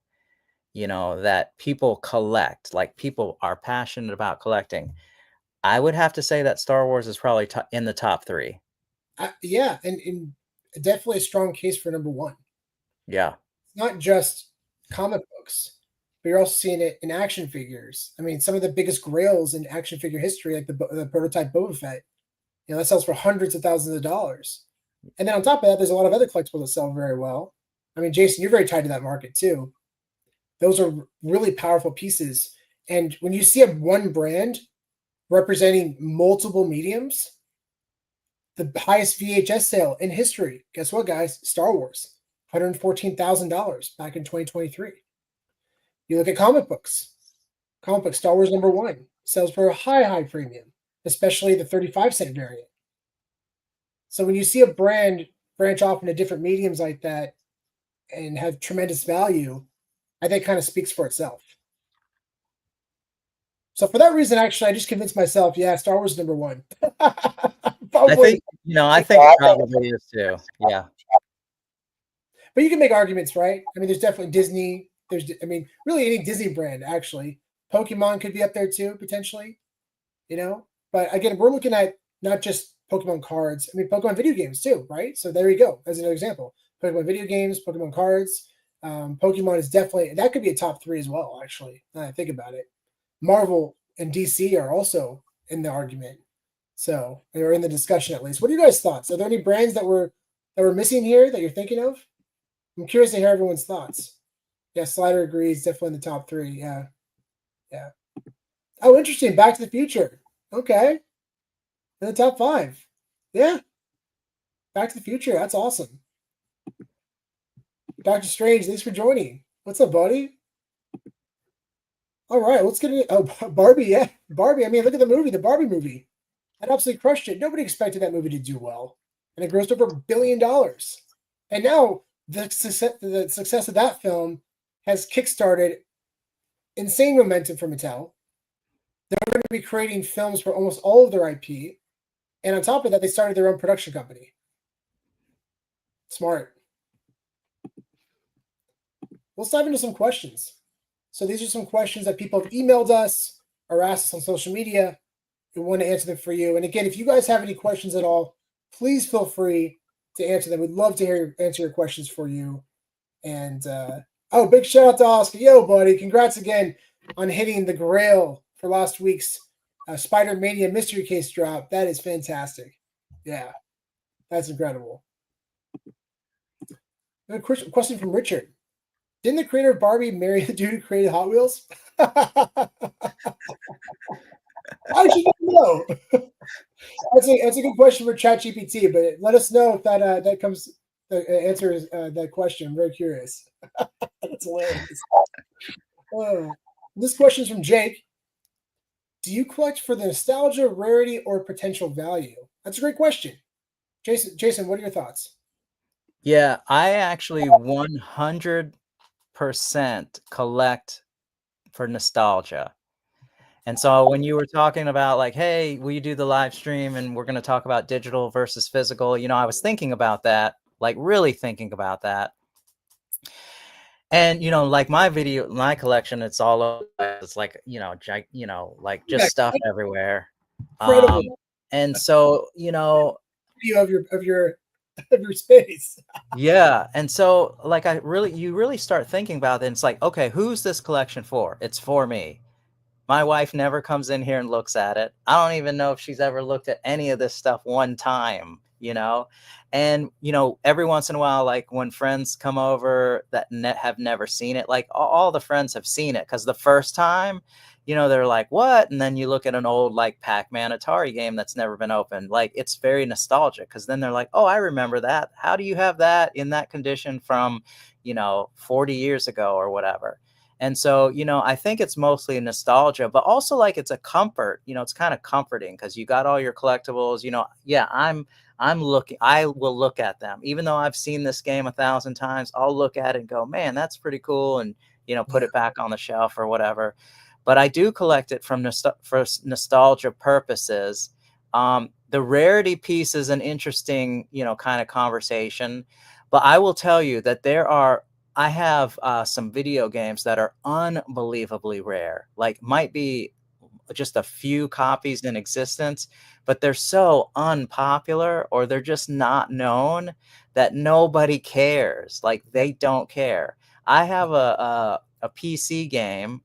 that people collect, like people are passionate about collecting, I would have to say that Star Wars is probably in the top three. Yeah, and definitely a strong case for number one. Yeah. It's not just comic books, but you're also seeing it in action figures. I mean, some of the biggest grails in action figure history, like the prototype Boba Fett, that sells for hundreds of thousands of dollars. And then on top of that, there's a lot of other collectibles that sell very well. I mean, Jason, you're very tied to that market too. Those are really powerful pieces. And when you see one brand representing multiple mediums, the highest VHS sale in history, guess what, guys? Star Wars, $114,000 back in 2023. You look at comic books. Comic book Star Wars number one sells for a high premium, especially the 35-cent variant. So when you see a brand branch off into different mediums like that and have tremendous value, I think kind of speaks for itself. So for that reason, actually, I just convinced myself, yeah, Star Wars is number one. Probably. I think it probably is too. Yeah. But you can make arguments, right? I mean, there's definitely Disney. Really any Disney brand, actually. Pokemon could be up there too, potentially. But again, we're looking at not just Pokemon cards. I mean, Pokemon video games too, right? So there you go. As another example. Pokemon video games, Pokemon cards. Pokemon is definitely, that could be a top three as well, actually, now that I think about it. Marvel and DC are also in the argument. So they're in the discussion at least. What are you guys' thoughts? Are there any brands that we're missing here that you're thinking of? I'm curious to hear everyone's thoughts. Yeah, Slider agrees, definitely in the top three. Yeah. Oh, interesting. Back to the Future. Okay. In the top five. Yeah. Back to the Future. That's awesome. Doctor Strange, thanks for joining. What's up, buddy? All right, let's get into Barbie. Yeah, Barbie. I mean, look at the movie, the Barbie movie. That absolutely crushed it. Nobody expected that movie to do well, and it grossed over $1 billion. And now the success of that film has kickstarted insane momentum for Mattel. They're going to be creating films for almost all of their IP, and on top of that, they started their own production company. Smart. Let's dive into some questions. So these are some questions that people have emailed us or asked us on social media. We want to answer them for you. And again, if you guys have any questions at all, please feel free to answer them. We'd love to answer your questions for you. And big shout out to Oscar. Yo, buddy, congrats again on hitting the grail for last week's Spider-Mania mystery case drop. That is fantastic. Yeah, that's incredible. A question from Richard. Didn't the creator of Barbie marry the dude who created Hot Wheels? I actually don't know. That's a good question for ChatGPT, but let us know if that comes answers that question. I'm very curious. That's hilarious. This question is from Jake. Do you collect for the nostalgia, rarity, or potential value? That's a great question. Jason, what are your thoughts? Yeah, I actually 100% collect for nostalgia. And so when you were talking about like, hey, will you do the live stream and we're going to talk about digital versus physical, I was thinking about that, like really thinking about that. And like my collection, it's all over. It's like like just stuff everywhere. And so of your space. Yeah, and so like you really start thinking about it, and it's like, okay, who's this collection for? It's for me. My wife never comes in here and looks at it. I don't even know if she's ever looked at any of this stuff one time, you know? And, you know, every once in a while, like when friends come over that have never seen it, like all the friends have seen it, because the first time, you know, they're like, what? And then you look at an old like Pac-Man Atari game that's never been opened. Like, it's very nostalgic, because then they're like, oh, I remember that. How do you have that in that condition from, you know, 40 years ago or whatever? And so, you know, I think it's mostly nostalgia, but also like it's a comfort. You know, it's kind of comforting because you got all your collectibles. You know, yeah, I'm looking, I will look at them. Even though I've seen this game 1,000 times, I'll look at it and go, man, that's pretty cool. And, you know, put it back on the shelf or whatever. But I do collect it from for nostalgia purposes. The rarity piece is an interesting, you know, kind of conversation. But I will tell you that I have some video games that are unbelievably rare, like might be just a few copies in existence, but they're so unpopular or they're just not known that nobody cares. Like, they don't care. I have a PC game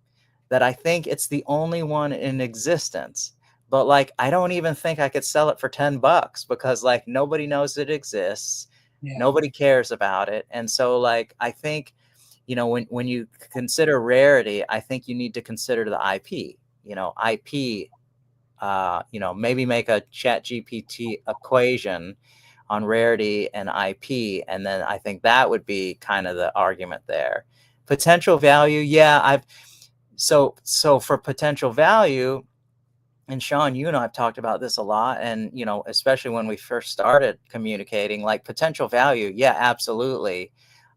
that I think it's the only one in existence, but like I don't even think I could sell it for $10 because like nobody knows it exists. Yeah. Nobody cares about it. And so like I think, you know, when you consider rarity, I think you need to consider the IP. You know, IP, you know, maybe make a chat GPT equation on rarity and IP. And then I think that would be kind of the argument there. Potential value. Yeah. So for potential value, and Sean, you and I have talked about this a lot, and, you know, especially when we first started communicating, like potential value. Yeah, absolutely.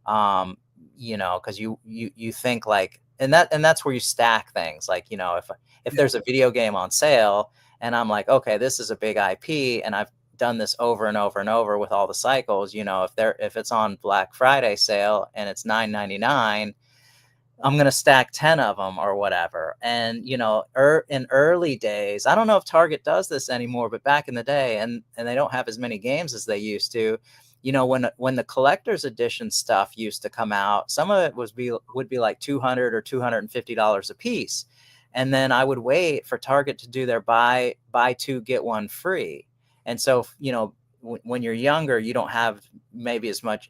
Um, you know, because you think like, and that's where you stack things. Like, you know, if there's a video game on sale and I'm like, okay, this is a big IP and I've done this over and over and over with all the cycles, you know, if it's on Black Friday sale and it's $9.99, I'm going to stack 10 of them or whatever. And, you know, in early days, I don't know if Target does this anymore, but back in the day, and they don't have as many games as they used to, you know, when the collector's edition stuff used to come out, some of it would be like $200 or $250 a piece. And then I would wait for Target to do their buy two, get one free. And so, you know, when you're younger, you don't have maybe as much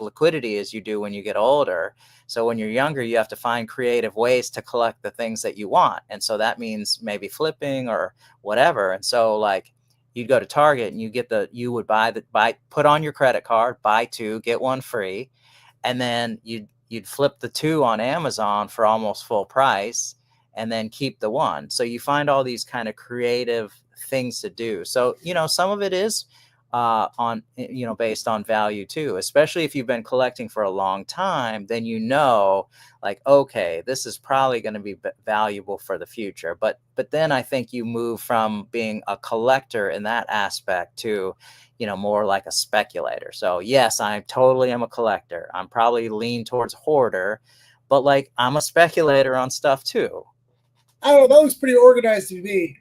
liquidity as you do when you get older. So when you're younger, you have to find creative ways to collect the things that you want. And so that means maybe flipping or whatever. And so like you'd go to Target and you would put on your credit card, buy two, get one free. And then you'd flip the two on Amazon for almost full price and then keep the one. So you find all these kind of creative things to do. So, you know, some of it is on, you know, based on value too, especially if you've been collecting for a long time, then, you know, like, okay, this is probably going to be valuable for the future. But then I think you move from being a collector in that aspect to, you know, more like a speculator. So yes, I totally am a collector. I'm probably lean towards hoarder, but like I'm a speculator on stuff too. I don't know. That looks pretty organized to me.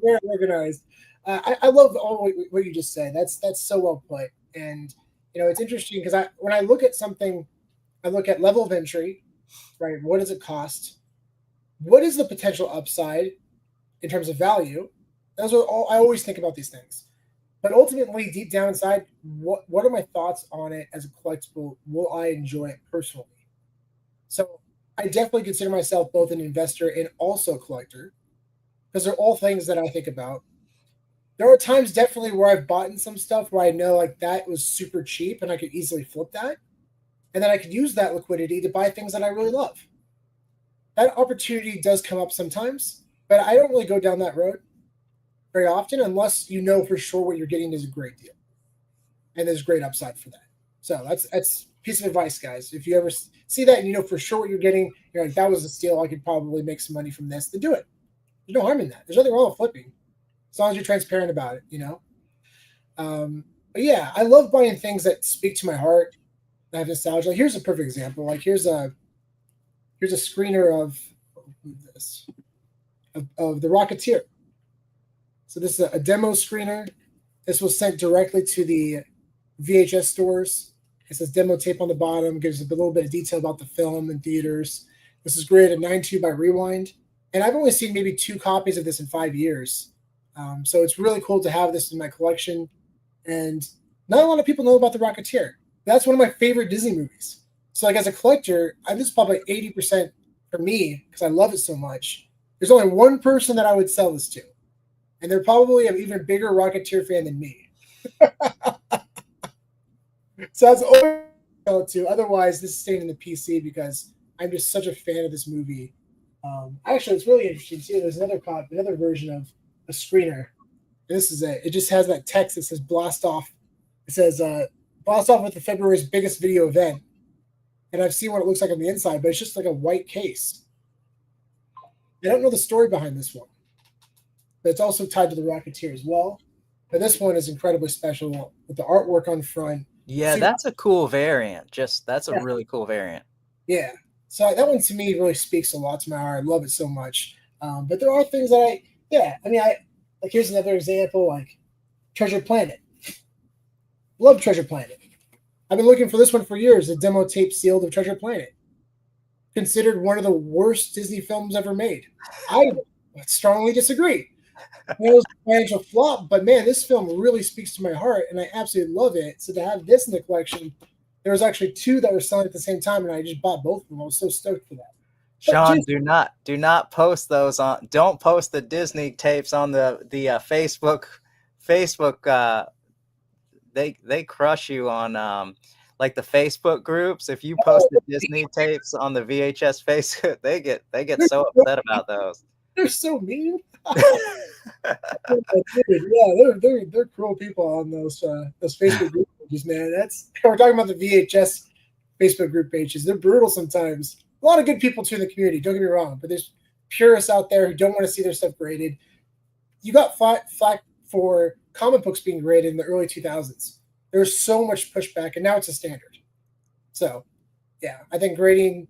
Very organized. I love all what you just said. That's so well put. And you know, it's interesting because when I look at something, I look at level of entry, right? What does it cost? What is the potential upside in terms of value? Those are all I always think about these things. But ultimately, deep down inside, what are my thoughts on it as a collectible? Will I enjoy it personally? So I definitely consider myself both an investor and also a collector because they're all things that I think about. There are times definitely where I've bought in some stuff where I know like that was super cheap and I could easily flip that. And then I could use that liquidity to buy things that I really love. That opportunity does come up sometimes, but I don't really go down that road very often unless you know for sure what you're getting is a great deal. And there's great upside for that. So that's a piece of advice, guys. If you ever see that and you know for sure what you're getting, you're like, that was a steal, I could probably make some money from this, then do it. There's no harm in that. There's nothing wrong with flipping. As long as you're transparent about it, you know? But yeah, I love buying things that speak to my heart, that have nostalgia. Like, here's a perfect example. Like here's a screener of this, of The Rocketeer. So this is a demo screener. This was sent directly to the VHS stores. It says demo tape on the bottom, gives a little bit of detail about the film in theaters. This is graded 9.2 by Rewind. And I've only seen maybe 2 copies of this in 5 years. So it's really cool to have this in my collection. And not a lot of people know about The Rocketeer. That's one of my favorite Disney movies. So like as a collector, this is probably 80% for me because I love it so much. There's only one person that I would sell this to. And they're probably an even bigger Rocketeer fan than me. So that's all I sell it to. Otherwise, this is staying in the PC because I'm just such a fan of this movie. Actually, it's really interesting too. There's another version of a screener. And this is it. It just has that text that says "blast off." It says "blast off with the February's biggest video event." And I've seen what it looks like on the inside, but it's just like a white case. I don't know the story behind this one, but it's also tied to the Rocketeer as well. But this one is incredibly special with the artwork on front. Yeah, that's a cool variant. That's a really cool variant. Yeah. So that one to me really speaks a lot to my heart. I love it so much. But there are things that like here's another example, like Treasure Planet. Love Treasure Planet. I've been looking for this one for years, a demo tape sealed of Treasure Planet. Considered one of the worst Disney films ever made. I strongly disagree. It was a financial flop, but man, this film really speaks to my heart, and I absolutely love it. So to have this in the collection, there was actually 2 that were selling at the same time, and I just bought both of them. I was so stoked for that. Sean, do not post those on. Don't post the Disney tapes on the Facebook. They crush you on like the Facebook groups. If you post the Disney tapes on the VHS Facebook, they get so upset about those. They're so mean. Yeah, they're cruel people on those Facebook group pages, man. We're talking about the VHS Facebook group pages. They're brutal sometimes. A lot of good people too in the community. Don't get me wrong, but there's purists out there who don't want to see their stuff graded. You got flack for comic books being graded in the early 2000s. There was so much pushback, and now it's a standard. So, yeah, I think grading,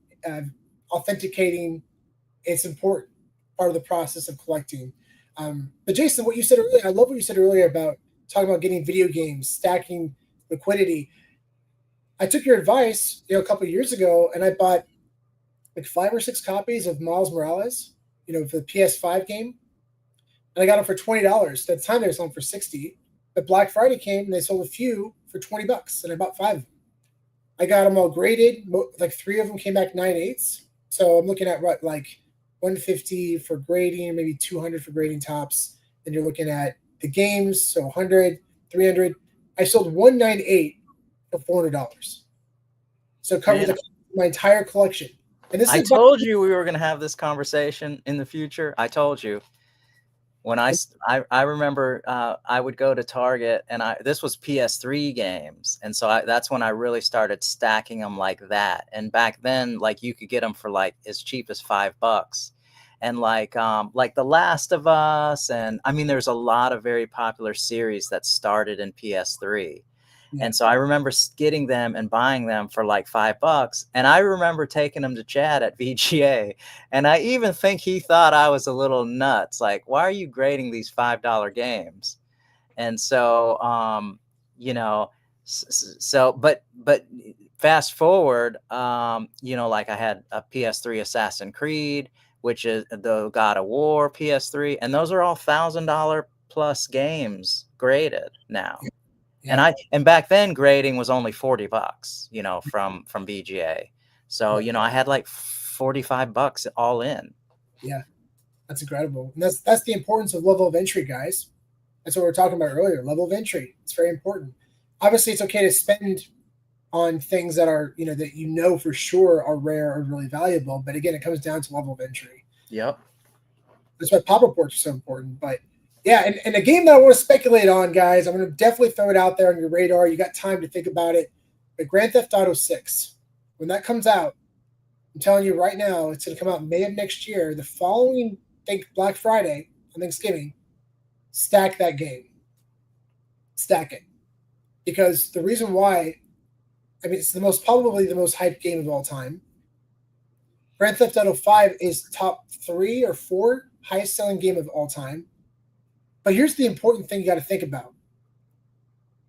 authenticating, it's important part of the process of collecting. But Jason, what you said earlier, I love what you said earlier about talking about getting video games, stacking liquidity. I took your advice, a couple of years ago, and I bought like 5 or 6 copies of Miles Morales, for the PS5 game, and I got them for $20. At the time, they were selling for $60. But Black Friday came, and they sold a few for $20, and I bought 5 of them. I got them all graded. Like 3 of them came back 9/8. So I'm looking at what, like 150 for grading, maybe 200 for grading tops. Then you're looking at the games, so 100, 300. I sold 198 for $400. So it covered my entire collection. And I told you we were going to have this conversation in the future. I told you. When I remember I would go to Target, and this was PS3 games, and so that's when I really started stacking them like that. And back then, like you could get them for like as cheap as $5, and like The Last of Us, and I mean there's a lot of very popular series that started in PS3. Yeah. And so I remember getting them and buying them for like $5. And I remember taking them to Chad at VGA. And I even think he thought I was a little nuts. Like, why are you grading these $5 games? And so, but fast forward, like I had a PS3 Assassin's Creed, which is the God of War PS3. And those are all $1,000 plus games graded now. Yeah. And back then grading was only $40, from BGA. So, I had like $45 all in. Yeah. That's incredible. And that's the importance of level of entry, guys. That's what we were talking about earlier. Level of entry. It's very important. Obviously it's okay to spend on things that are, that for sure are rare or really valuable. But again, it comes down to level of entry. Yep. That's why pop reports are so important. But yeah, and a game that I want to speculate on, guys, I'm going to definitely throw it out there on your radar. You got time to think about it. But Grand Theft Auto 6, when that comes out, I'm telling you right now, it's going to come out May of next year. The following, Black Friday on Thanksgiving, stack that game. Stack it. Because the reason why, it's probably the most hyped game of all time. Grand Theft Auto 5 is top 3 or 4 highest selling game of all time. But here's the important thing you got to think about.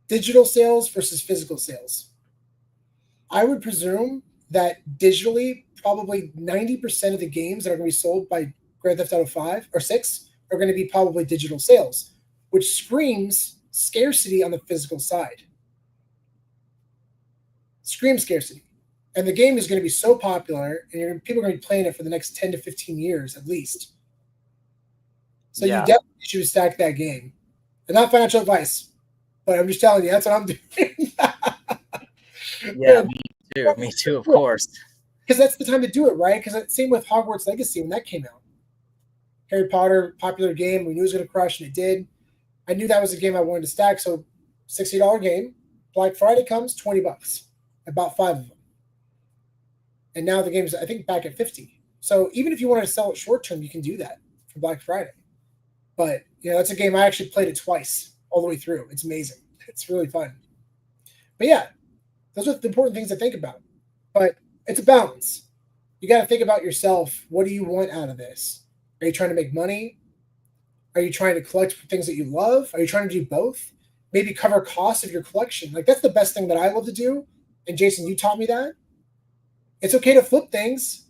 Digital sales versus physical sales. I would presume that digitally, probably 90% of the games that are going to be sold by Grand Theft Auto 5 or 6 are going to be probably digital sales, which screams scarcity on the physical side. Screams scarcity. And the game is going to be so popular, and people are going to be playing it for the next 10 to 15 years at least. So you definitely should stack that game. And not financial advice, but I'm just telling you, that's what I'm doing. Yeah, me too, of course. Because that's the time to do it, right? Because same with Hogwarts Legacy when that came out. Harry Potter, popular game. We knew it was going to crush, and it did. I knew that was a game I wanted to stack. So $60 game. Black Friday comes, $20. I bought 5 of them. And now the game's, I think, back at 50. So even if you wanted to sell it short term, you can do that for Black Friday. But, that's a game I actually played it twice all the way through. It's amazing. It's really fun. But yeah, those are the important things to think about. But it's a balance. You got to think about yourself. What do you want out of this? Are you trying to make money? Are you trying to collect things that you love? Are you trying to do both? Maybe cover costs of your collection. Like, that's the best thing that I love to do. And Jason, you taught me that. It's okay to flip things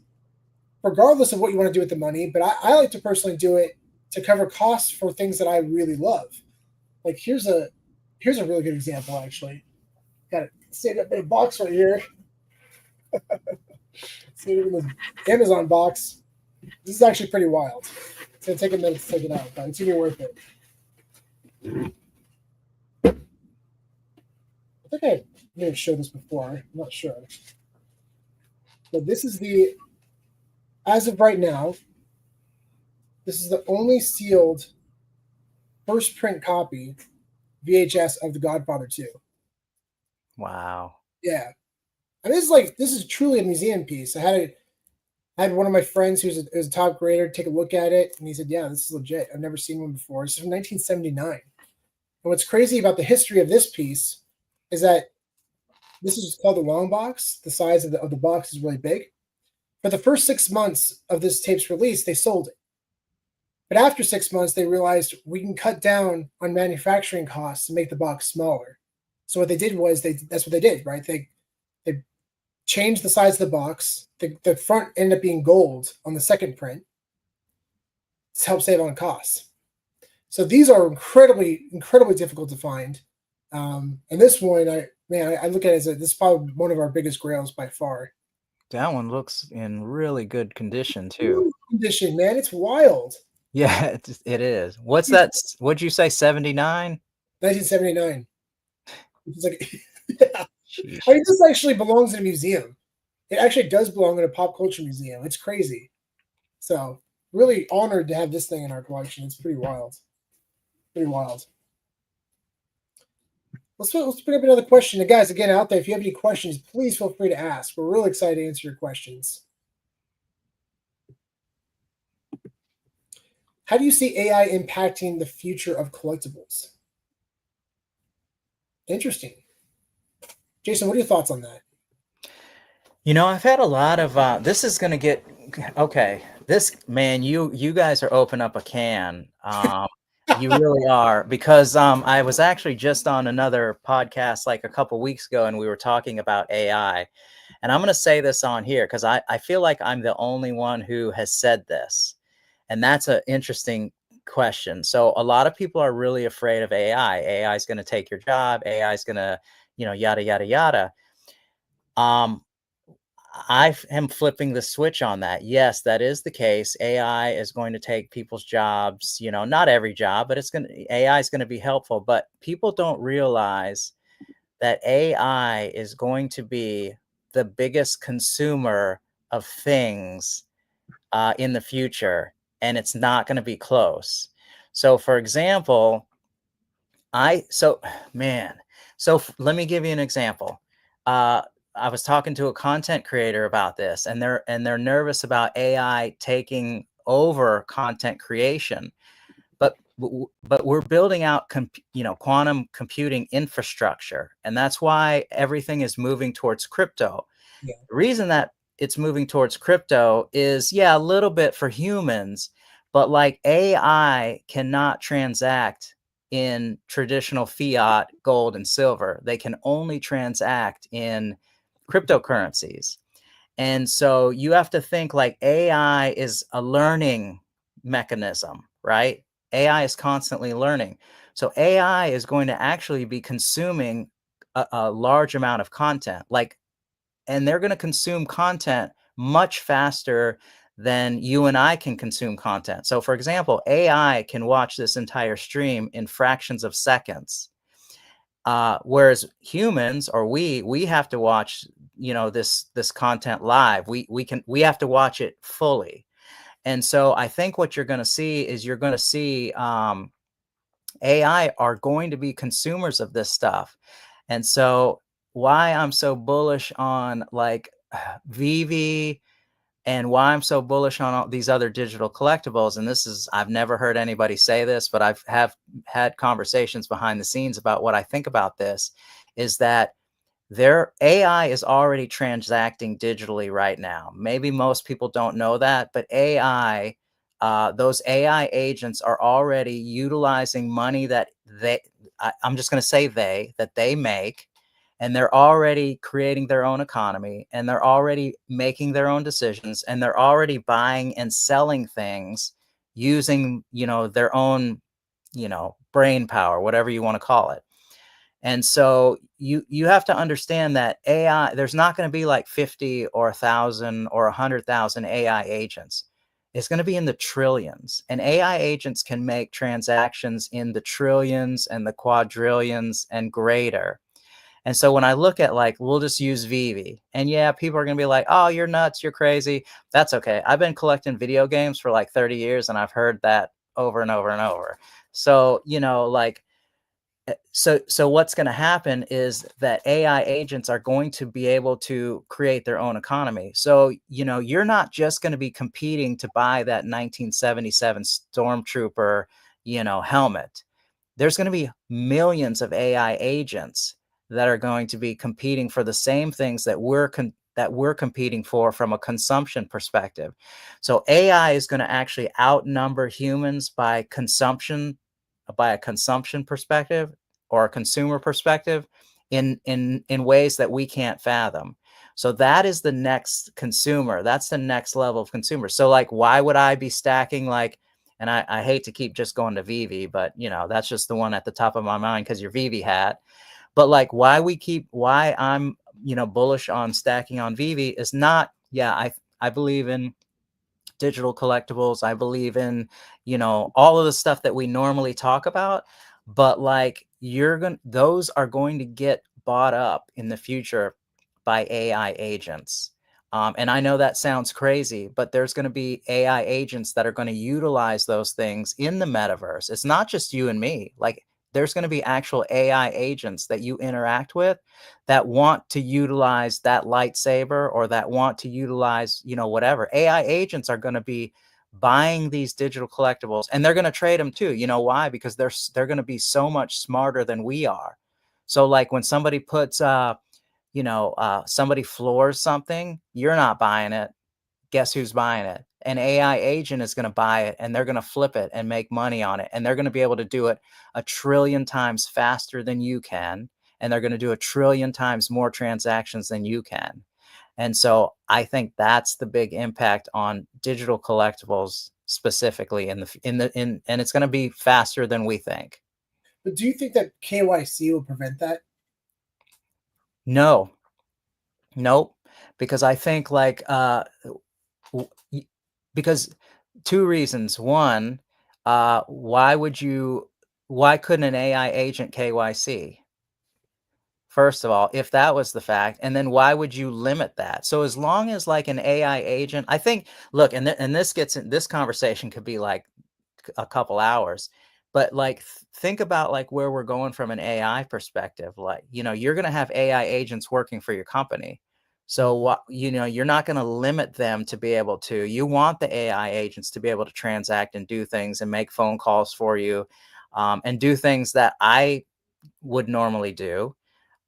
regardless of what you want to do with the money. But I like to personally do it to cover costs for things that I really love. Like, here's a really good example, actually. Got it saved up in a box right here. Saved in the Amazon box. This is actually pretty wild. It's going to take a minute to take it out, but it's going to be worth it. I think I may have showed this before. I'm not sure. But this is as of right now, this is the only sealed first print copy VHS of The Godfather 2. Wow. Yeah. And this is truly a museum piece. I had one of my friends who's a top grader take a look at it, and he said, yeah, this is legit. I've never seen one before. This is from 1979. And what's crazy about the history of this piece is that this is called the long box. The size of the box is really big. For the first 6 months of this tape's release, they sold it. But after 6 months, they realized we can cut down on manufacturing costs and make the box smaller. So what they did was that's what they did, right? They changed the size of the box. The front ended up being gold on the second print to help save on costs. So these are incredibly, incredibly difficult to find. And this one, I look at it as this is probably one of our biggest grails by far. That one looks in really good condition too. Condition, man, it's wild. Yeah, it is. What's that? What'd you say? 79? 1979. It's like, yeah. I mean, this actually belongs in a museum. It actually does belong in a pop culture museum. It's crazy. So, really honored to have this thing in our collection. It's pretty wild. Pretty wild. Let's bring up another question. And guys, again, out there, if you have any questions, please feel free to ask. We're really excited to answer your questions. How do you see AI impacting the future of collectibles? Interesting. Jason, what are your thoughts on that? I've had a lot of this is going to get okay. This, man, you guys are opening up a can. You really are, because I was actually just on another podcast like a couple weeks ago, and we were talking about AI. And I'm going to say this on here because I feel like I'm the only one who has said this. And that's an interesting question. So a lot of people are really afraid of AI. AI is going to take your job. AI is going to, yada, yada, yada. I am flipping the switch on that. Yes, that is the case. AI is going to take people's jobs, not every job, but AI is going to be helpful. But people don't realize that AI is going to be the biggest consumer of things in the future. And it's not going to be close. So, for example, let me give you an example. I was talking to a content creator about this, and they're nervous about AI taking over content creation. But we're building out quantum computing infrastructure, and that's why everything is moving towards crypto. Yeah. The reason that it's moving towards crypto is, a little bit for humans, but like AI cannot transact in traditional fiat gold and silver. They can only transact in cryptocurrencies. And so you have to think like AI is a learning mechanism, right? AI is constantly learning. So AI is going to actually be consuming a large amount of content, like, and they're going to consume content much faster than you and I can consume content. So for example, AI can watch this entire stream in fractions of seconds. Whereas humans, or we have to watch, this content live. We have to watch it fully. And so I think what you're going to see is you're going to see AI are going to be consumers of this stuff. And so why I'm so bullish on like VeVe, and why I'm so bullish on all these other digital collectibles, and this is, I've never heard anybody say this, but have had conversations behind the scenes about what I think about this, is that their AI is already transacting digitally right now. Maybe most people don't know that, but those AI agents are already utilizing money that I'm just going to say that they make, and they're already creating their own economy, and they're already making their own decisions, and they're already buying and selling things using, their own, brain power, whatever you want to call it. And so you have to understand that AI, there's not going to be like 50 or 1,000 or 100,000 AI agents. It's going to be in the trillions, and AI agents can make transactions in the trillions and the quadrillions and greater. And so when I look at, like, we'll just use VeVe, and yeah, people are going to be like, oh, you're nuts, you're crazy. That's okay. I've been collecting video games for like 30 years, and I've heard that over and over and over. So, like, so what's going to happen is that AI agents are going to be able to create their own economy. So, you're not just going to be competing to buy that 1977 Stormtrooper, helmet. There's going to be millions of AI agents that are going to be competing for the same things that we're competing for from a consumption perspective. So AI is going to actually outnumber humans by a consumption perspective or a consumer perspective in ways that we can't fathom. So that is the next consumer. That's the next level of consumer. So like, why would I be stacking like, and I hate to keep just going to VeVe, but that's just the one at the top of my mind because your VeVe hat. But like, why I'm bullish on stacking on VeVe is not, I believe in digital collectibles. I believe in, all of the stuff that we normally talk about, but like, those are going to get bought up in the future by AI agents. And I know that sounds crazy, but there's going to be AI agents that are going to utilize those things in the metaverse. It's not just you and me. Like, there's going to be actual AI agents that you interact with that want to utilize that lightsaber, or that want to utilize, whatever. AI agents are going to be buying these digital collectibles, and they're going to trade them too. You know why? Because they're going to be so much smarter than we are. So like, when somebody puts somebody floors something, you're not buying it. Guess who's buying it? An AI agent is going to buy it, and they're going to flip it and make money on it. And they're going to be able to do it 1,000,000,000 times faster than you can. And they're going to do 1,000,000,000 times more transactions than you can. And so I think that's the big impact on digital collectibles specifically and it's going to be faster than we think. But do you think that KYC will prevent that? No, nope. Because I think like, because two reasons. One, why couldn't an AI agent KYC? First of all, if that was the fact, and then why would you limit that? So as long as like an AI agent, I think, look, and this conversation could be like a couple hours, but like, think about like where we're going from an AI perspective. Like, you're going to have AI agents working for your company. So what, you're not going to limit them to be able to, you want the AI agents to be able to transact and do things and make phone calls for you, and do things that I would normally do.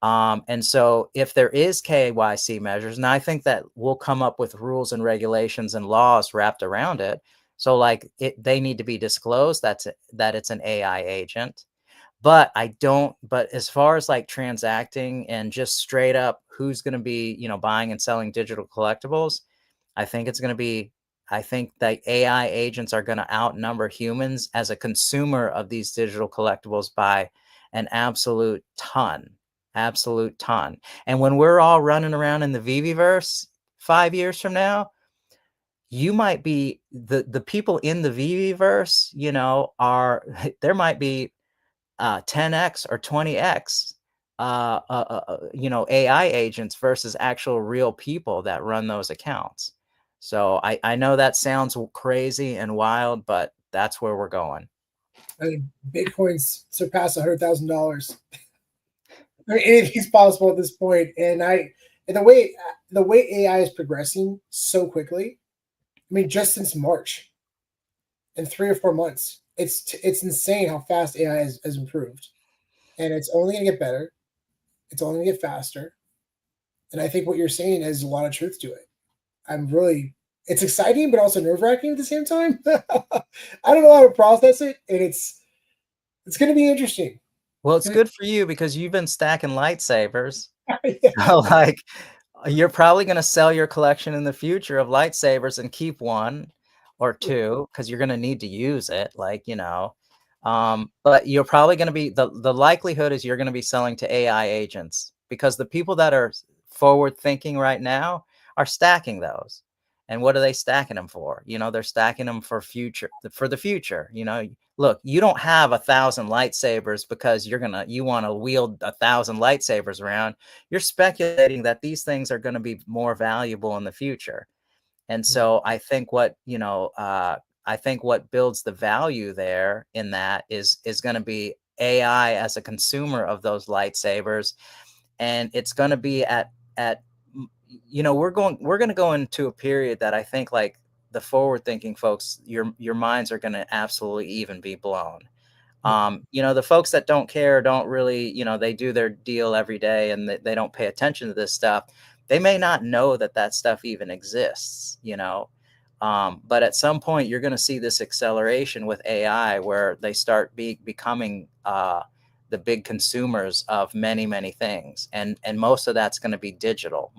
And so if there is KYC measures, and I think that we'll come up with rules and regulations and laws wrapped around it. So like, they need to be disclosed that it's an AI agent. But as far as like transacting and just straight up who's going to be, buying and selling digital collectibles, I think I think that AI agents are going to outnumber humans as a consumer of these digital collectibles by an absolute ton. Absolute ton. And when we're all running around in the VeVe-verse 5 years from now, you might be the people in the VeVe-verse, there might be 10x or 20x AI agents versus actual real people that run those accounts. So I know that sounds crazy and wild, but that's where we're going. I mean, Bitcoin's surpassed $100,000. I mean, anything's possible at this point. And the way AI is progressing so quickly. I mean, just since March, in 3 or 4 months, it's insane how fast AI has improved, and it's only going to get better. It's only going to get faster. And I think what you're saying has a lot of truth to it. It's exciting, but also nerve wracking at the same time. I don't know how to process it, and it's going to be interesting. Well, it's good for you because you've been stacking lightsabers. Yeah. So, like, you're probably going to sell your collection in the future of lightsabers and keep one or two because you're going to need to use it. Like, but you're probably going to be the likelihood is you're going to be selling to AI agents because the people that are forward thinking right now are stacking those. And what are they stacking them for? They're stacking them for the future. Look, you don't have 1,000 lightsabers because you want to wield 1,000 lightsabers around. You're speculating that these things are going to be more valuable in the future. And so I think what builds the value there in that is going to be AI as a consumer of those lightsabers. And it's going to be we're going to go into a period that I think like the forward thinking folks, your minds are going to absolutely even be blown. The folks that don't care, don't really, they do their deal every day and they don't pay attention to this stuff. They may not know that stuff even exists, but at some point you're going to see this acceleration with AI where they start becoming the big consumers of many, many things. And most of that's going to be digital.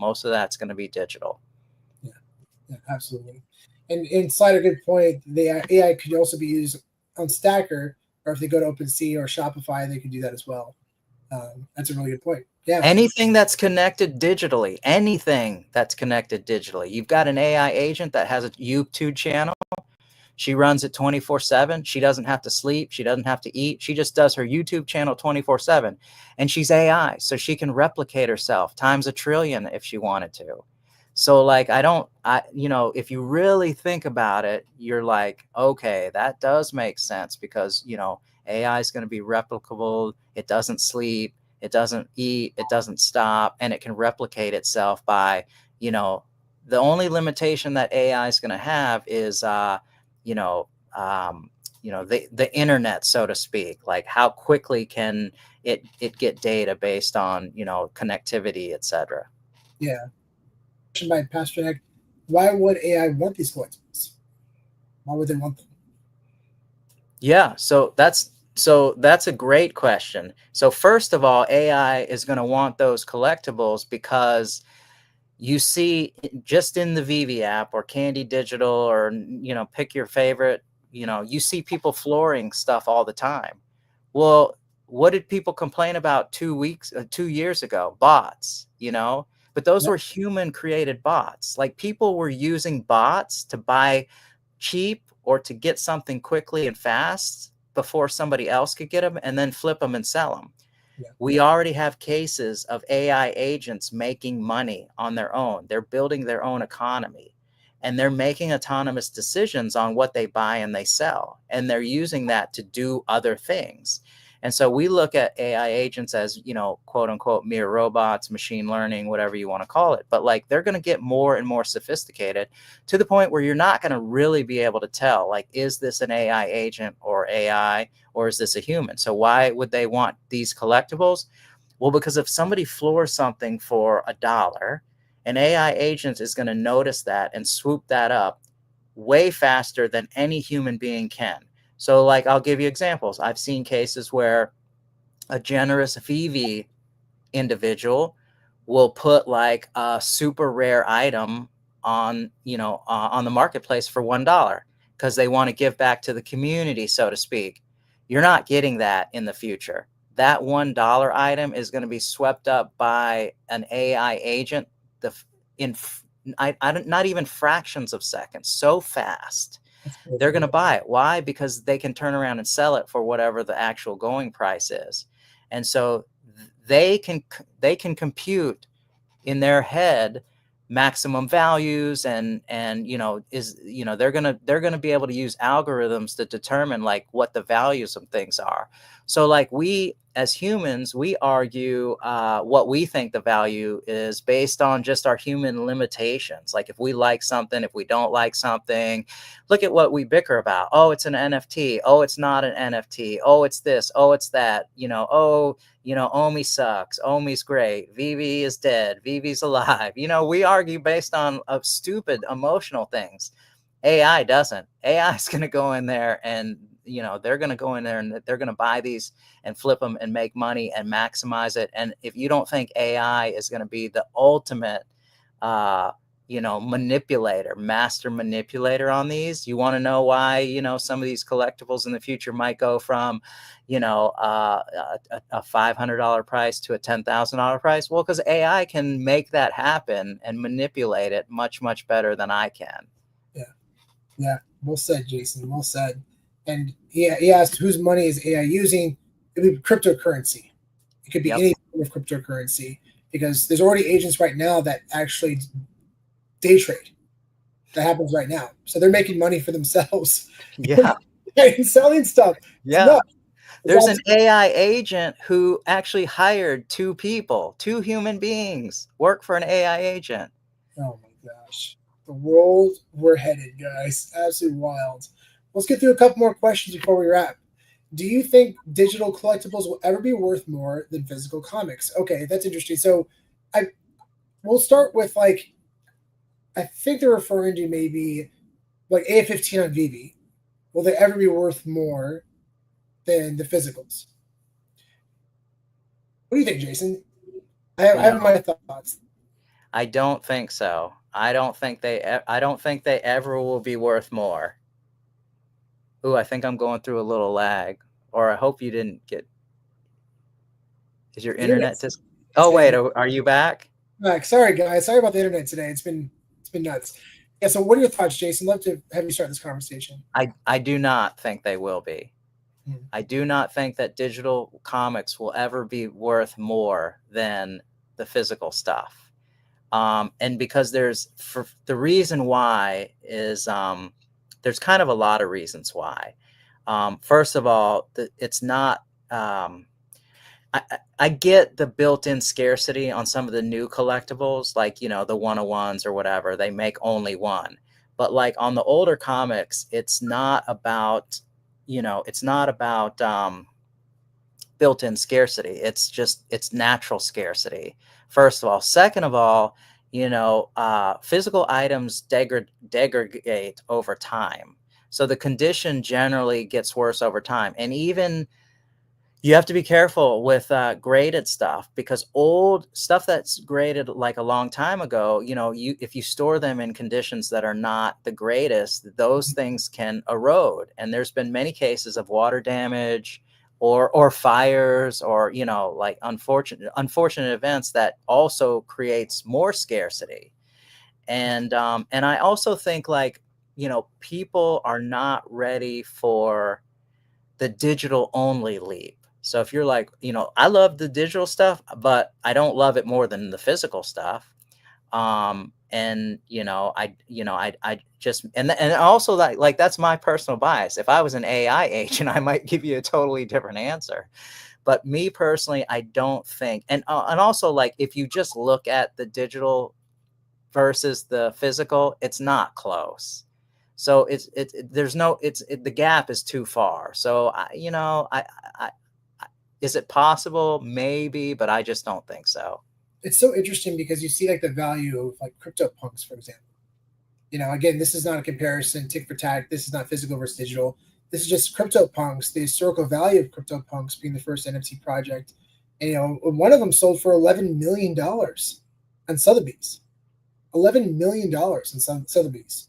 Yeah, absolutely. And slide a good point. The AI could also be used on Stacker, or if they go to OpenSea or Shopify, they could do that as well. That's a really good point. Yeah. Anything that's connected digitally. You've got an AI agent that has a YouTube channel. She runs it 24/7. She doesn't have to sleep. She doesn't have to eat. She just does her YouTube channel 24/7. And she's AI, so she can replicate herself times 1,000,000,000 if she wanted to. So like, if you really think about it, you're like, okay, that does make sense because, AI is going to be replicable. It doesn't sleep. It doesn't eat. It doesn't stop. And it can replicate itself by, the only limitation that AI is going to have is, the internet, so to speak. Like how quickly can it get data based on, connectivity, etc. Yeah. Question by Pasternak: why would AI want these collectibles? Why would they want them? Yeah, so that's a great question. So first of all, AI is going to want those collectibles because you see just in the VeVe app or Candy Digital or, pick your favorite, you see people flooring stuff all the time. Well, what did people complain about 2 years ago? Bots, but those were human created bots. Like people were using bots to buy cheap or to get something quickly and fast before somebody else could get them and then flip them and sell them. Yeah. We already have cases of AI agents making money on their own. They're building their own economy and they're making autonomous decisions on what they buy and they sell. And they're using that to do other things. And so we look at AI agents as, quote unquote, mere robots, machine learning, whatever you want to call it. But like they're going to get more and more sophisticated to the point where you're not going to really be able to tell, like, is this an AI agent or AI, or is this a human? So why would they want these collectibles? Well, because if somebody floors something for $1, an AI agent is going to notice that and swoop that up way faster than any human being can. So like, I'll give you examples. I've seen cases where a generous VeVe individual will put like a super rare item on, on the marketplace for $1 because they want to give back to the community, so to speak. You're not getting that in the future. That $1 item is going to be swept up by an AI agent not even fractions of seconds, so fast. They're going to buy it. Why? Because they can turn around and sell it for whatever the actual going price is. And so they can compute in their head maximum values, and they're gonna be able to use algorithms to determine like what the values of things are. So like we as humans, we argue what we think the value is based on just our human limitations. Like if we like something, if we don't like something, look at what we bicker about. Oh, it's an NFT. Oh, it's not an NFT. Oh, it's this. Oh, it's that. Omi sucks. Omi's great. VeVe is dead. VeVe's alive. We argue based on stupid emotional things. AI doesn't. AI is going to go in there and, they're going to go in there and they're going to buy these and flip them and make money and maximize it. And if you don't think AI is going to be the ultimate, master manipulator on these, you want to know why, some of these collectibles in the future might go from, a $500 price to a $10,000 price. Well, because AI can make that happen and manipulate it much, much better than I can. Yeah. Well said, Jason. Well said. And he asked whose money is AI using? It would be cryptocurrency. It could be any form of cryptocurrency, because there's already agents right now that actually day trade. That happens right now. So they're making money for themselves. Yeah. And selling stuff. Yeah. There's an AI agent who actually hired two human beings, work for an AI agent. Oh my gosh. The world we're headed, guys. Absolutely wild. Let's get through a couple more questions before we wrap. Do you think digital collectibles will ever be worth more than physical comics? Okay, that's interesting. So we'll start with I think they're referring to maybe like AF-15 on VeVe. Will they ever be worth more than the physicals? What do you think, Jason? I have my thoughts. I don't think so. I don't think they ever will be worth more. Ooh, I think I'm going through a little lag, or I hope you didn't get. Is your internet just? Oh wait, are you back? Back. Sorry, guys. Sorry about the internet today. It's been nuts. Yeah. So, what are your thoughts, Jason? Love to have you start this conversation. I do not think they will be. I do not think that digital comics will ever be worth more than the physical stuff. And because the reason why is there's kind of a lot of reasons why. First of all, it's not. I get the built-in scarcity on some of the new collectibles, like the 101s or whatever. They make only one, but like on the older comics, it's not about built-in scarcity. It's natural scarcity. First of all. Second of all, physical items degrade over time. So the condition generally gets worse over time. And even you have to be careful with graded stuff, because old stuff that's graded like a long time ago, if you store them in conditions that are not the greatest, those things can erode. And there's been many cases of water damage or fires or, like unfortunate events that also creates more scarcity. And I also think people are not ready for the digital only leap. So if you're like, I love the digital stuff, but I don't love it more than the physical stuff. And I just and also like that's my personal bias. If I was an AI agent, I might give you a totally different answer. But me personally, I don't think. And also, like, if you just look at the digital versus the physical, it's not close. So the gap is too far. So is it possible? Maybe, but I just don't think so. It's so interesting because you see like the value of like CryptoPunks, for example. Again, this is not a comparison tick for tack. This is not physical versus digital. This is just CryptoPunks, the historical value of CryptoPunks being the first NFT project. And, you know, one of them sold for $11 million on Sotheby's. $11 million on Sotheby's.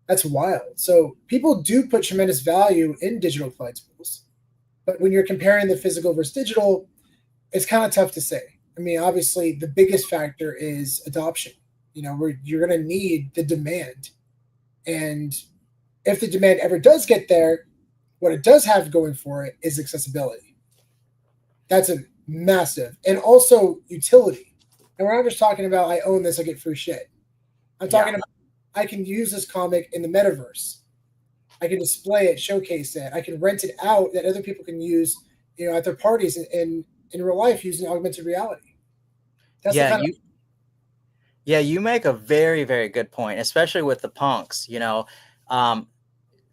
That's wild. So people do put tremendous value in digital collectibles. But when you're comparing the physical versus digital, it's kind of tough to say. I mean, obviously, the biggest factor is adoption. You know, where you're going to need the demand. And if the demand ever does get there, what it does have going for it is accessibility. That's a massive. And also utility. And we're not just talking about, I own this, I get free shit. I'm talking about, I can use this comic in the metaverse. I can display it, showcase it. I can rent it out that other people can use, you know, at their parties in real life using augmented reality. That's you make a very, very good point, especially with the punks, you know.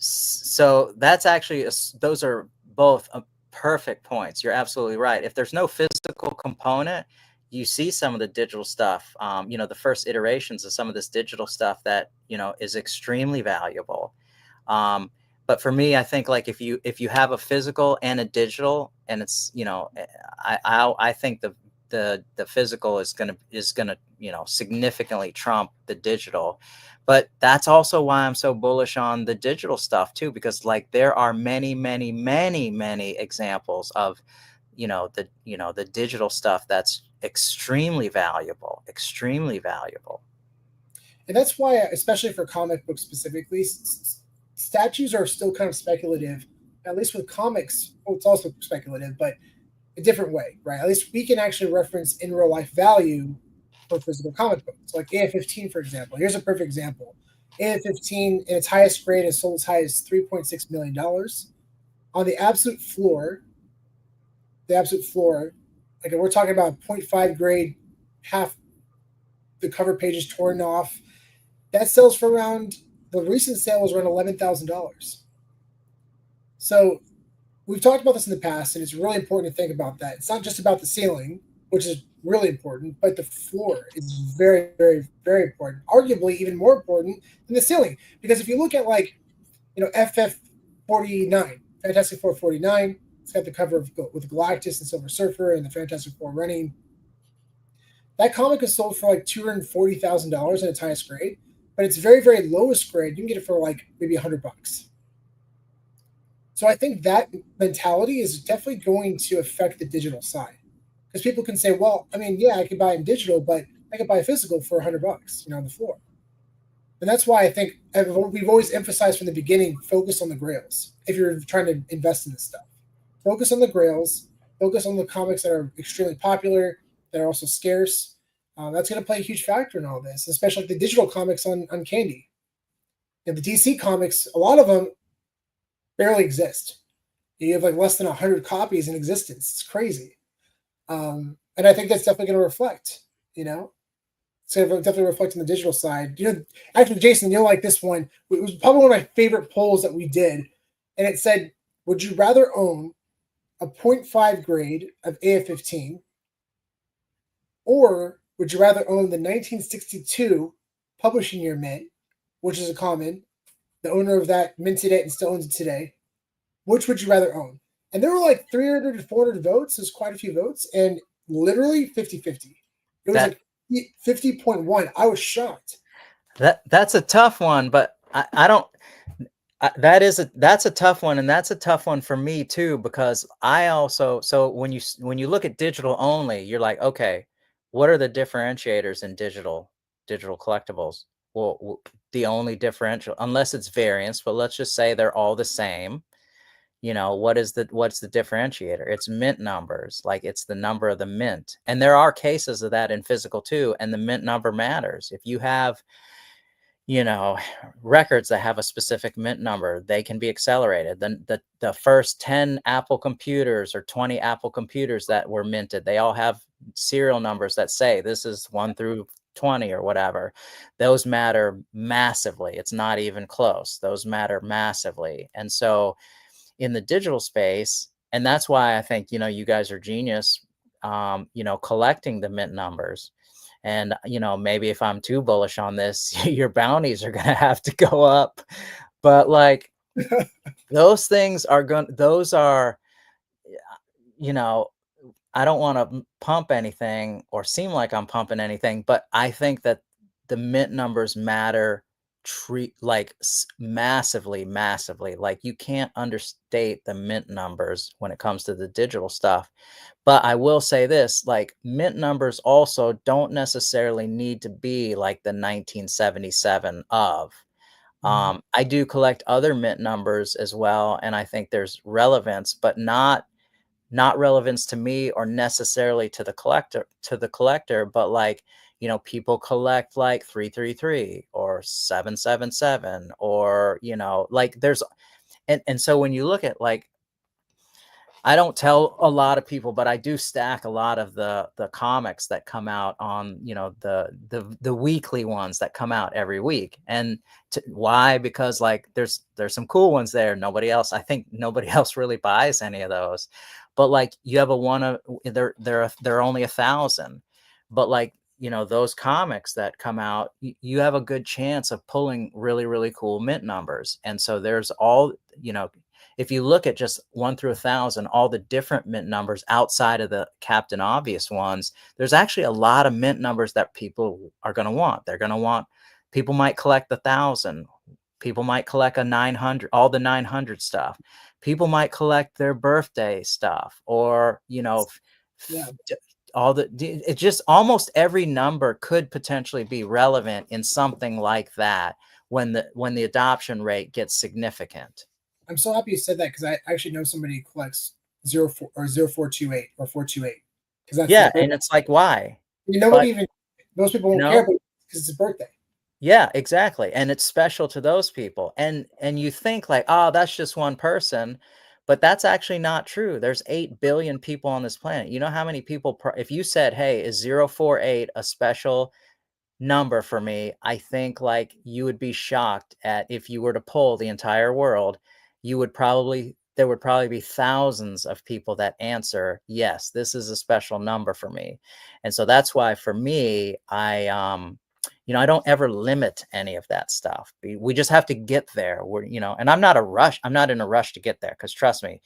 So that's actually, those are both perfect points. You're absolutely right. If there's no physical component, you see some of the digital stuff, you know, the first iterations of some of this digital stuff that, you know, is extremely valuable. But for me, I think like if you have a physical and a digital, and it's, you know, I think the physical is gonna you know, significantly trump the digital. But that's also why I'm so bullish on the digital stuff too, because like there are many examples of, you know, the digital stuff that's extremely valuable. And that's why, especially for comic books specifically, statues are still kind of speculative. At least with comics, well, it's also speculative, but a different way, right? At least we can actually reference in real life value for physical comic books, like AF-15, for example. Here's a perfect example. AF-15 in its highest grade is sold as high as $3.6 million. On the absolute floor, like we're talking about 0.5 grade, half the cover page is torn off. That sells for around, the recent sale was around $11,000. So we've talked about this in the past, and it's really important to think about that. It's not just about the ceiling, which is really important, but the floor is very, very, very important. Arguably even more important than the ceiling. Because if you look at, like, you know, FF49, Fantastic Four 49, it's got the cover of, with Galactus and Silver Surfer and the Fantastic Four running. That comic is sold for like $240,000 in its highest grade, but its very, very lowest grade, you can get it for like maybe $100. So I think that mentality is definitely going to affect the digital side, because people can say, well, I mean, yeah, I could buy it in digital, but I could buy a physical for $100, you know, on the floor. And that's why I think we've always emphasized from the beginning, focus on the grails. If you're trying to invest in this stuff, focus on the grails, focus on the comics that are extremely popular, that are also scarce. That's going to play a huge factor in all this, especially like the digital comics on Candy. And the DC comics, a lot of them barely exist. You have like less than 100 copies in existence. It's crazy. And I think that's definitely going to reflect, you know, it's going to definitely reflect on the digital side. You know, actually, Jason, you'll like this one. It was probably one of my favorite polls that we did. And it said, would you rather own a 0.5 grade of AF-15, or would you rather own the 1962 publishing year mint, which is a common? The owner of that minted it and still owns it today. Which would you rather own? And there were like 300 to 400 votes. There's quite a few votes, and literally 50-50. It was like 50.1. I was shocked. That's a tough one, but I don't. That's a tough one, and that's a tough one for me too, because I also, so when you look at digital only, you're like, okay, what are the differentiators in digital collectibles? Well, the only differential, unless it's variance, but let's just say they're all the same. You know, what's the differentiator? It's mint numbers, like it's the number of the mint. And there are cases of that in physical too, and the mint number matters. If you have, you know, records that have a specific mint number, they can be accelerated. Then the first 10 Apple computers or 20 Apple computers that were minted, they all have serial numbers that say this is 1 through 20 or whatever. Those matter massively. It's not even close. Those matter massively. And so in the digital space, and that's why I think, you know, you guys are genius, you know, collecting the mint numbers. And, you know, maybe if I'm too bullish on this, your bounties are going to have to go up. But like, Those things are those are, you know, I don't want to pump anything or seem like I'm pumping anything, but I think that the mint numbers matter like massively, massively. Like you can't understate the mint numbers when it comes to the digital stuff. But I will say this, like mint numbers also don't necessarily need to be like the 1977 of. I do collect other mint numbers as well, and I think there's relevance, but not relevance to me or necessarily to the collector, but like, you know, people collect like 333 or 777 or, you know, like there's, and so when you look at like, I don't tell a lot of people, but I do stack a lot of the comics that come out on, you know, the weekly ones that come out every week. And why? Because like there's some cool ones there. I think nobody else really buys any of those. But like you have they're only 1,000. But like, you know, those comics that come out, you have a good chance of pulling really, really cool mint numbers. And so there's all, you know, if you look at just 1 through 1,000, all the different mint numbers outside of the Captain Obvious ones, there's actually a lot of mint numbers that people are going to want. People might collect the 1,000. People might collect a 900, all the 900 stuff. People might collect their birthday stuff, or, you know, it's just almost every number could potentially be relevant in something like that when the adoption rate gets significant. I'm so happy you said that because I actually know somebody who collects 04 or 0428 or 428. Because that's and it's like, why? Most people won't care because it's a birthday. Yeah, exactly. And it's special to those people. And you think like, oh, that's just one person, but that's actually not true. There's 8 billion people on this planet. You know how many people, if you said, hey, is 048 a special number for me, I think like you would be shocked at, if you were to poll the entire world, there would probably be thousands of people that answer, yes, this is a special number for me. And so that's why for me, you know, I don't ever limit any of that stuff. We just have to get there. You know, and I'm not in a rush to get there, because trust me,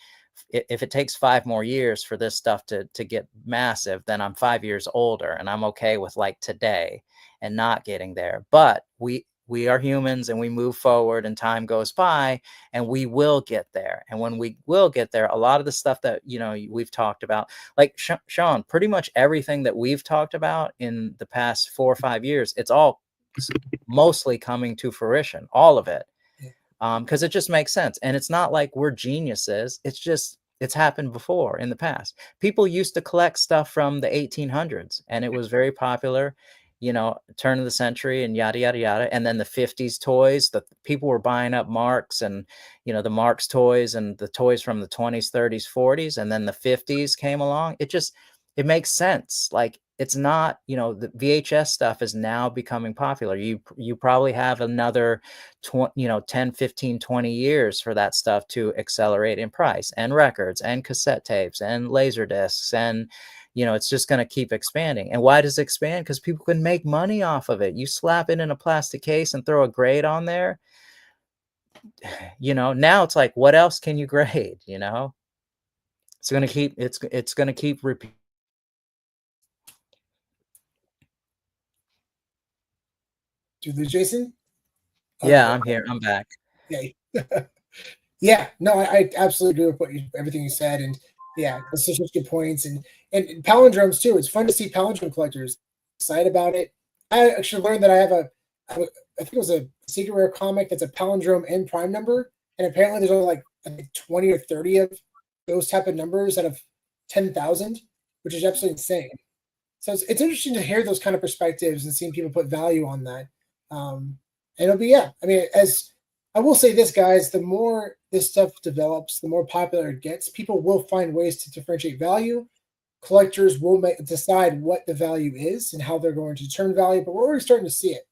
if it takes 5 more years for this stuff to get massive, then I'm 5 years older, and I'm okay with like today and not getting there. But we are humans, and we move forward, and time goes by, and we will get there. And when we will get there, a lot of the stuff that, you know, we've talked about, like Sean, pretty much everything that we've talked about in the past 4 or 5 years, it's all mostly coming to fruition, all of it. Because it just makes sense. And it's not like we're geniuses. It's happened before in the past. People used to collect stuff from the 1800s, and it was very popular, you know, turn of the century and yada, yada, yada. And then the 50s toys, the people were buying up Marks and, you know, the Marks toys and the toys from the 20s, 30s, 40s. And then the 50s came along. It makes sense. Like, it's not, you know, the VHS stuff is now becoming popular. You probably have another 10, 15, 20 years for that stuff to accelerate in price, and records and cassette tapes and laser discs. And, you know, it's just going to keep expanding. And why does it expand? Because people can make money off of it. You slap it in a plastic case and throw a grade on there. You know, now it's like, what else can you grade? You know, it's going to keep repeating. Do you lose Jason? Yeah, I'm here. I'm back. Yeah. Yeah. No, I absolutely agree with everything you said. And yeah, that's such good points. And palindromes too. It's fun to see palindrome collectors excited about it. I actually learned that I think it was a secret rare comic that's a palindrome and prime number. And apparently there's only like 20 or 30 of those type of numbers out of 10,000, which is absolutely insane. So it's interesting to hear those kind of perspectives and seeing people put value on that. And it'll be, yeah. I mean, as I will say this, guys, the more this stuff develops, the more popular it gets. People will find ways to differentiate value. Collectors will decide what the value is and how they're going to determine value. But we're already starting to see it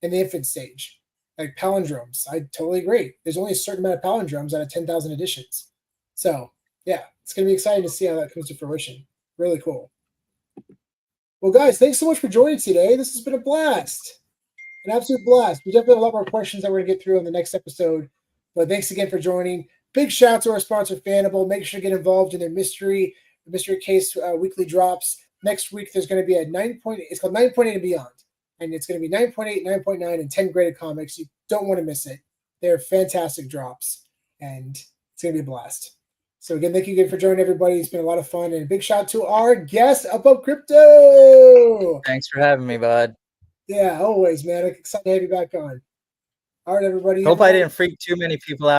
in the infant stage, like palindromes. I totally agree. There's only a certain amount of palindromes out of 10,000 editions. So yeah, it's going to be exciting to see how that comes to fruition. Really cool. Well, guys, thanks so much for joining today. This has been a blast. An absolute blast. We definitely have a lot more questions that we're going to get through in the next episode But thanks again for joining. Big shout out to our sponsor, Fanable. Make sure to get involved in their mystery case weekly drops. Next week, there's going to be a 9. It's called 9.8 and beyond. And it's going to be 9.8, 9.9, and 10 graded comics. You don't want to miss it. They're fantastic drops. And it's going to be a blast. So again, thank you again for joining everybody. It's been a lot of fun. And a big shout out to our guest, Up Crypto. Thanks for having me, bud. Yeah, always, man. I'm excited to have you back on. All right, everybody. Hope I didn't freak too many people out.